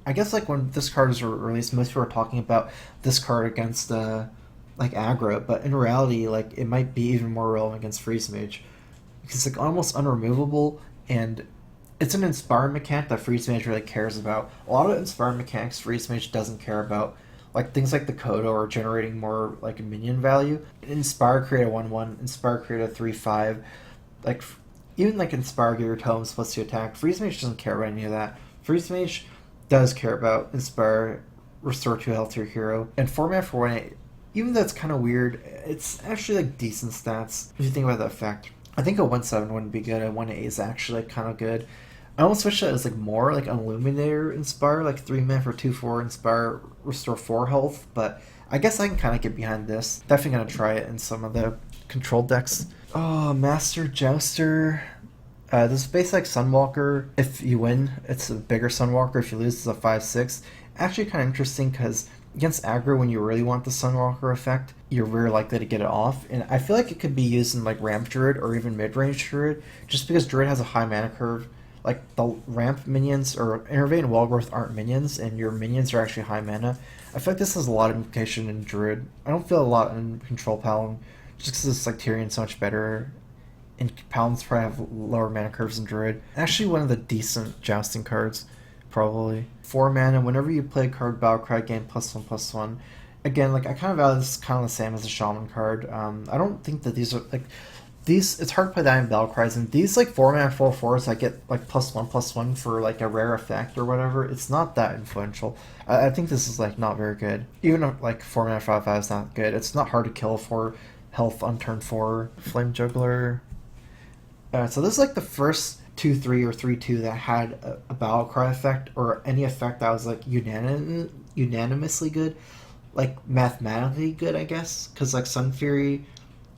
S1: I guess like when this card was released, most people were talking about this card against like aggro, but in reality, like it might be even more relevant against Freeze Mage because it's like almost unremovable, and it's an Inspire mechanic that Freeze Mage really cares about. A lot of Inspire mechanics Freeze Mage doesn't care about, like things like the Kodo or generating more like minion value. Inspire create a 1-1, Inspire create a 3-5, like even like Inspire give your totems plus 2 attack. Freeze Mage doesn't care about any of that. Freeze Mage does care about Inspire, restore 2 health to your hero, and format for 1-8. Even though it's kind of weird, it's actually like decent stats if you think about the effect. I think a 1-7 wouldn't be good. A 1-8 is actually like, kind of good. I almost wish that it was like more like Illuminator Inspire, like 3 mana for 2-4 Inspire, restore 4 health. But I guess I can kind of get behind this. Definitely gonna try it in some of the control decks. Oh, Master Jouster. This is basically like Sunwalker. If you win, it's a bigger Sunwalker. If you lose, it's a 5-6. Actually, kind of interesting because against aggro, when you really want the Sunwalker effect, you're very likely to get it off. And I feel like it could be used in like Ramp Druid or even mid-range Druid, just because Druid has a high mana curve. Like the Ramp minions or Innervate and Wallgrowth aren't minions, and your minions are actually high mana. I feel like this has a lot of implication in Druid. I don't feel a lot in Control Paladin, just because it's like Tyrion's so much better. And Paladins probably have lower mana curves than Druid. Actually, one of the decent jousting cards. Probably 4 mana. Whenever you play a card, Battlecry, gain +1/+1. Again, like I kind of value this kind of the same as a Shaman card. I don't think that these are like these. It's hard to play that in Battlecries, and these like 4 mana 4/4s I get like +1/+1 for like a rare effect or whatever. It's not that influential. I think this is like not very good. Even if, like 4 mana 5/5 is not good. It's not hard to kill for health on turn 4. Flame Juggler. So this is like the first 2-3 or 3-2 that had a battle cry effect or any effect that was like unanimously good, like mathematically good, I guess, because like Sun Fury,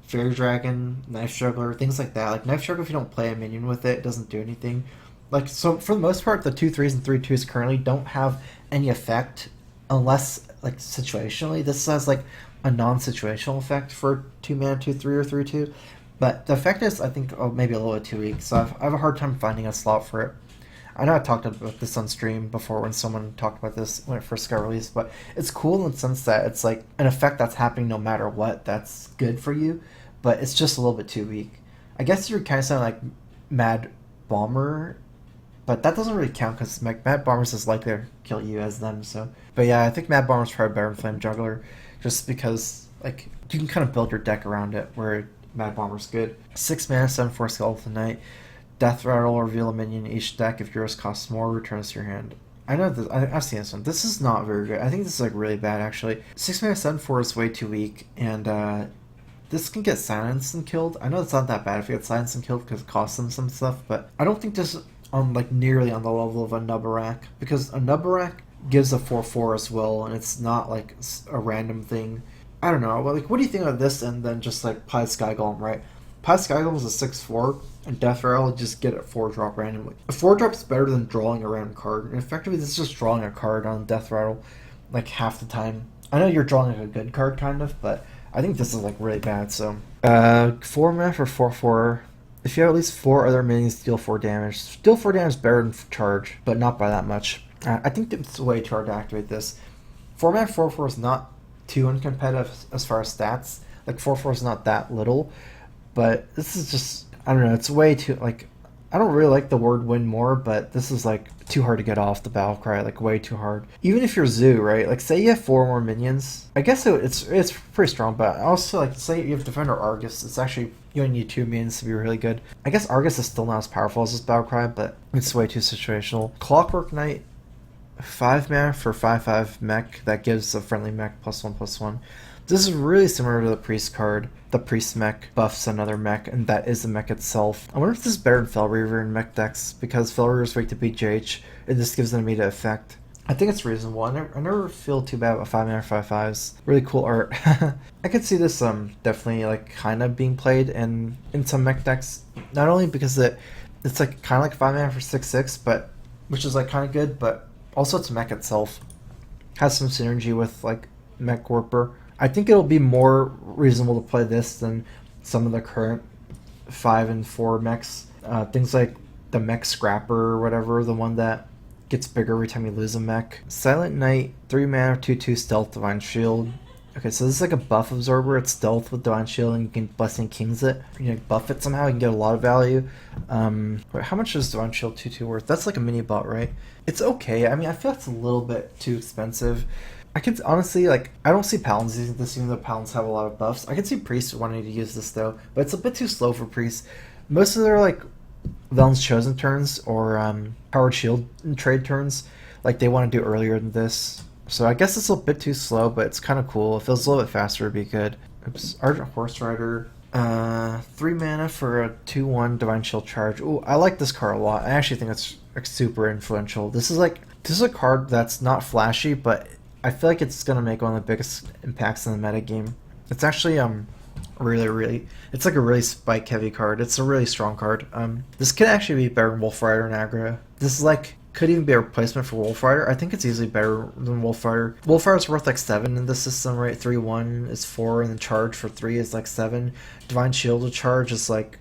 S1: Fairy Dragon, Knife Juggler, things like that. Like Knife Juggler, if you don't play a minion with it, it doesn't do anything. Like so, for the most part, the 2-3s and 3-2s currently don't have any effect unless like situationally. This has like a non-situational effect for 2 mana 2-3 or 3-2. But the effect is, I think, maybe a little bit too weak, so I have a hard time finding a slot for it. I know I talked about this on stream before when someone talked about this when it first got released, but it's cool in the sense that it's like an effect that's happening no matter what that's good for you, but it's just a little bit too weak. I guess you're kind of sounding like Mad Bomber, but that doesn't really count because Mad Bomber's as likely to kill you as them, so. But yeah, I think Mad Bomber's probably better than Flame Juggler, just because like you can kind of build your deck around it, where Mad Bomber's good. 6 mana, 7/4 Skeleton Knight. Death Rattle, reveal a minion in each deck. If yours costs more, returns to your hand. I know this. I've seen this one. This is not very good. I think this is like really bad actually. 6 mana, 7/4 is way too weak, and this can get silenced and killed. I know it's not that bad if you get silenced and killed because it costs them some stuff, but I don't think this is on like nearly on the level of a Nubarak, because a Nubarak gives a 4/4 as well, and it's not like a random thing. I don't know. Like, what do you think of this and then just like Pie Sky Golem, right? Pie Sky Golem is a 6/4, and Death Rattle just get a 4-drop randomly. A 4-drop is better than drawing a random card, and effectively this is just drawing a card on Death Rattle. like half the time. I know you're drawing like a good card kind of, but I think this is like really bad. So 4 mana for 4/4. If you have at least 4 other minions, deal 4 damage. Deal 4 damage is better than charge, but not by that much. I think it's way too hard to activate this. 4 mana 4/4 is not too uncompetitive as far as stats. Like 4/4 is not that little, but this is just, I don't know. It's way too like, I don't really like the word win more, but this is like too hard to get off the battle cry, like way too hard. Even if you're Zoo, right? Like say you have 4 more minions, I guess it's pretty strong. But also like say you have Defender Argus, it's actually you only need 2 minions to be really good. I guess Argus is still not as powerful as this battle cry, but it's way too situational. Clockwork Knight, 5 mana for 5/5 mech that gives a friendly mech +1/+1. This is really similar to the Priest card. The Priest mech buffs another mech, and that is the mech itself. I wonder if this is better than Fel Reaver in mech decks, because Fel Reaver is weak to BGH, and this gives an immediate effect. I think it's reasonable. I never feel too bad about 5 mana 5/5s. Really cool art. I could see this definitely like kind of being played in some mech decks. Not only because it's like kind of like 5 mana for 6/6, but which is like kind of good, but also its mech itself has some synergy with like Mech Warper. I think it'll be more reasonable to play this than some of the current 5 and 4 mechs. Things like the Mech Scrapper or whatever, the one that gets bigger every time you lose a mech. Silent Knight, 3 mana, 2/2 Stealth, Divine Shield. Okay, so this is like a buff absorber. It's Stealth with Divine Shield, and you can Blessing Kings it. You can buff it somehow, you can get a lot of value. Wait, how much is Divine Shield 2/2 worth? That's like a mini bot, right? It's okay. I mean, I feel it's a little bit too expensive. I could honestly, like, I don't see Paladins using this, even though Paladins have a lot of buffs. I could see Priests wanting to use this, though, but it's a bit too slow for Priests. Most of their, like, Velen's Chosen turns or Powered Shield trade turns, like, they want to do earlier than this. So I guess it's a bit too slow, but it's kind of cool. If it feels a little bit faster, it'd be good. Oops. Ardent Horse Rider. 3 mana for a 2/1 Divine Shield charge. Ooh, I like this card a lot. I actually think it's like, super influential. This is a card that's not flashy, but I feel like it's gonna make one of the biggest impacts in the metagame. It's actually really it's like a really spike heavy card. It's a really strong card. This could actually be better than Wolf Rider and aggro. This is like could even be a replacement for Wolf Rider. I think it's easily better than Wolf Rider. Wolf Rider's worth like 7 in the system, right? 3/1 is 4, and then charge for 3 is like 7. Divine Shield to charge is like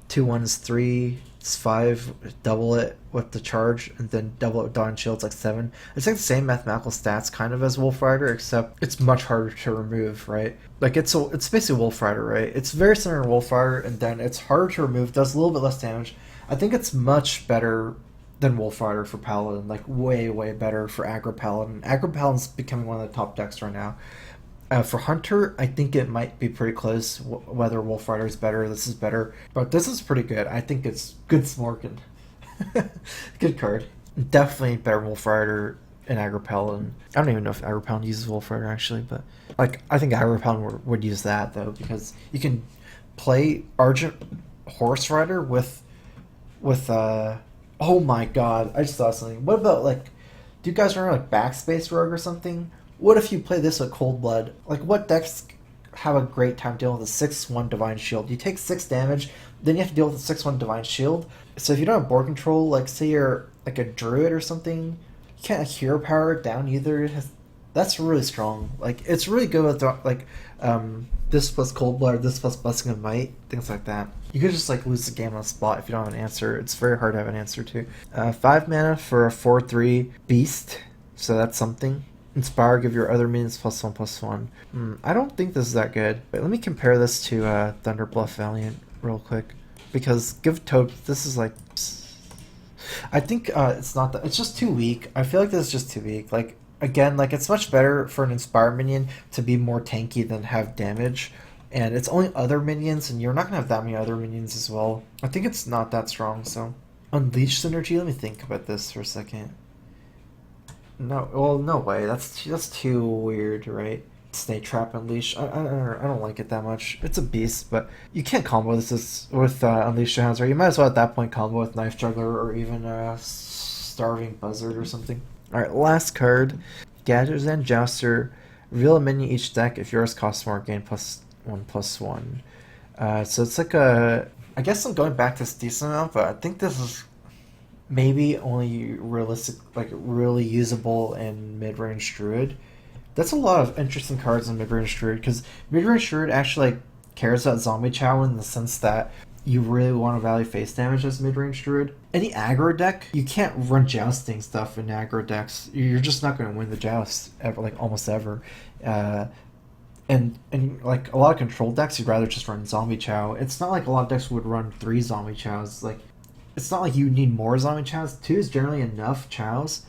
S1: 2/1 is 3. It's 5, double it with the charge, and then double it with Divine Shield's like 7. It's like the same mathematical stats kind of as Wolf Rider, except it's much harder to remove, right? Like it's basically Wolf Rider, right? It's very similar to Wolf Rider, and then it's harder to remove, does a little bit less damage. I think it's much better than Wolf Rider for Paladin, like way better for aggro Paladin. Aggro Paladin's becoming one of the top decks right now. For Hunter, I think it might be pretty close, whether Wolf Rider is better, this is better. But this is pretty good. I think it's good Smorkin. Good card. Definitely better than Wolf Rider and Aggro Paladin. I don't even know if Aggro Paladin uses Wolf Rider, actually. But like, I think Aggro Paladin would use that, though, because you can play Argent Horse Rider with oh my god, I just thought of something. What about, like, do you guys remember, like, Backspace Rogue or something? What if you play this with Cold Blood? Like, what decks have a great time dealing with a 6/1 Divine Shield? You take 6 damage, then you have to deal with a 6/1 Divine Shield. So if you don't have board control, like, say you're, like, a Druid or something, you can't hero power it down either. That's really strong. Like, it's really good with, like, this plus Cold Blood, this plus Blessing of Might, things like that. You could just, like, lose the game on the spot if you don't have an answer. It's very hard to have an answer to. 5 mana for a 4/3 Beast, so that's something. Inspire, give your other minions +1/+1. I don't think this is that good. Wait, let me compare this to Thunderbluff Valiant real quick. Because give Toad, this is like... I think it's not that... It's just too weak. I feel like this is just too weak. Like, again, like, it's much better for an Inspire minion to be more tanky than have damage. And it's only other minions, and you're not going to have that many other minions as well. I think it's not that strong, so... Unleash Synergy? Let me think about this for a second. No, well, no way. That's too weird, right? Snake Trap Unleash. I don't like it that much. It's a beast, but you can't combo this with Unleash the Hounds, right? You might as well at that point combo with Knife Juggler or even Starving Buzzard or something. Alright, last card. Gadgetzan Jouster. Reveal a minion each deck. If yours costs more, gain +1/+1. So it's like a... I guess I'm going back to this decent amount, but I think this is maybe only realistic, like really usable in mid-range druid. That's a lot of interesting cards in mid-range druid because mid-range druid actually like cares about zombie chow in the sense that you really want to value face damage as mid-range druid. Any aggro deck, you can't run jousting stuff in aggro decks. You're just not going to win the joust ever, like almost ever. Uh, and like a lot of control decks, you'd rather just run zombie chow. It's not like a lot of decks would run 3 zombie chows. Like it's not like you need more zombie chows. 2 is generally enough chows,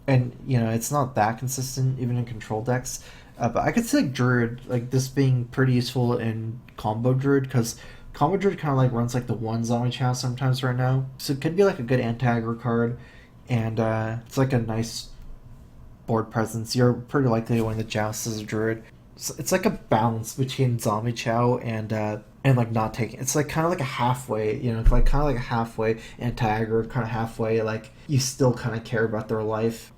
S1: and it's not that consistent even in control decks. But I could see like druid, like this being pretty useful in combo druid because combo druid kind of like runs like the 1 zombie chow sometimes right now, so it could be like a good anti-aggro card, and it's like a nice board presence. You're pretty likely to win the joust as a druid. So it's like a balance between zombie chow and like not taking. It's like kind of like a halfway, like kind of like a halfway anti-aggro, kind of halfway like you still kind of care about their life.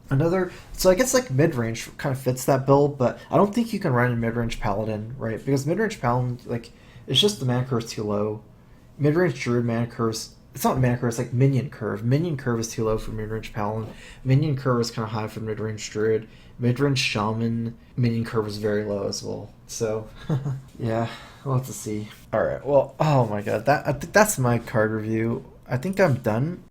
S1: So I guess like mid-range kind of fits that bill, but I don't think you can run a mid-range paladin, right? Because mid-range paladin, like, it's just the mana curve is too low. Mid-range druid mana curves, it's not mana curve, it's like minion curve. Minion curve is too low for mid-range paladin. Minion curve is kind of high for mid-range druid. Mid-range shaman, minion curve is very low as well. So, yeah, we'll have to see. Alright, well, oh my god, I think that's my card review. I think I'm done.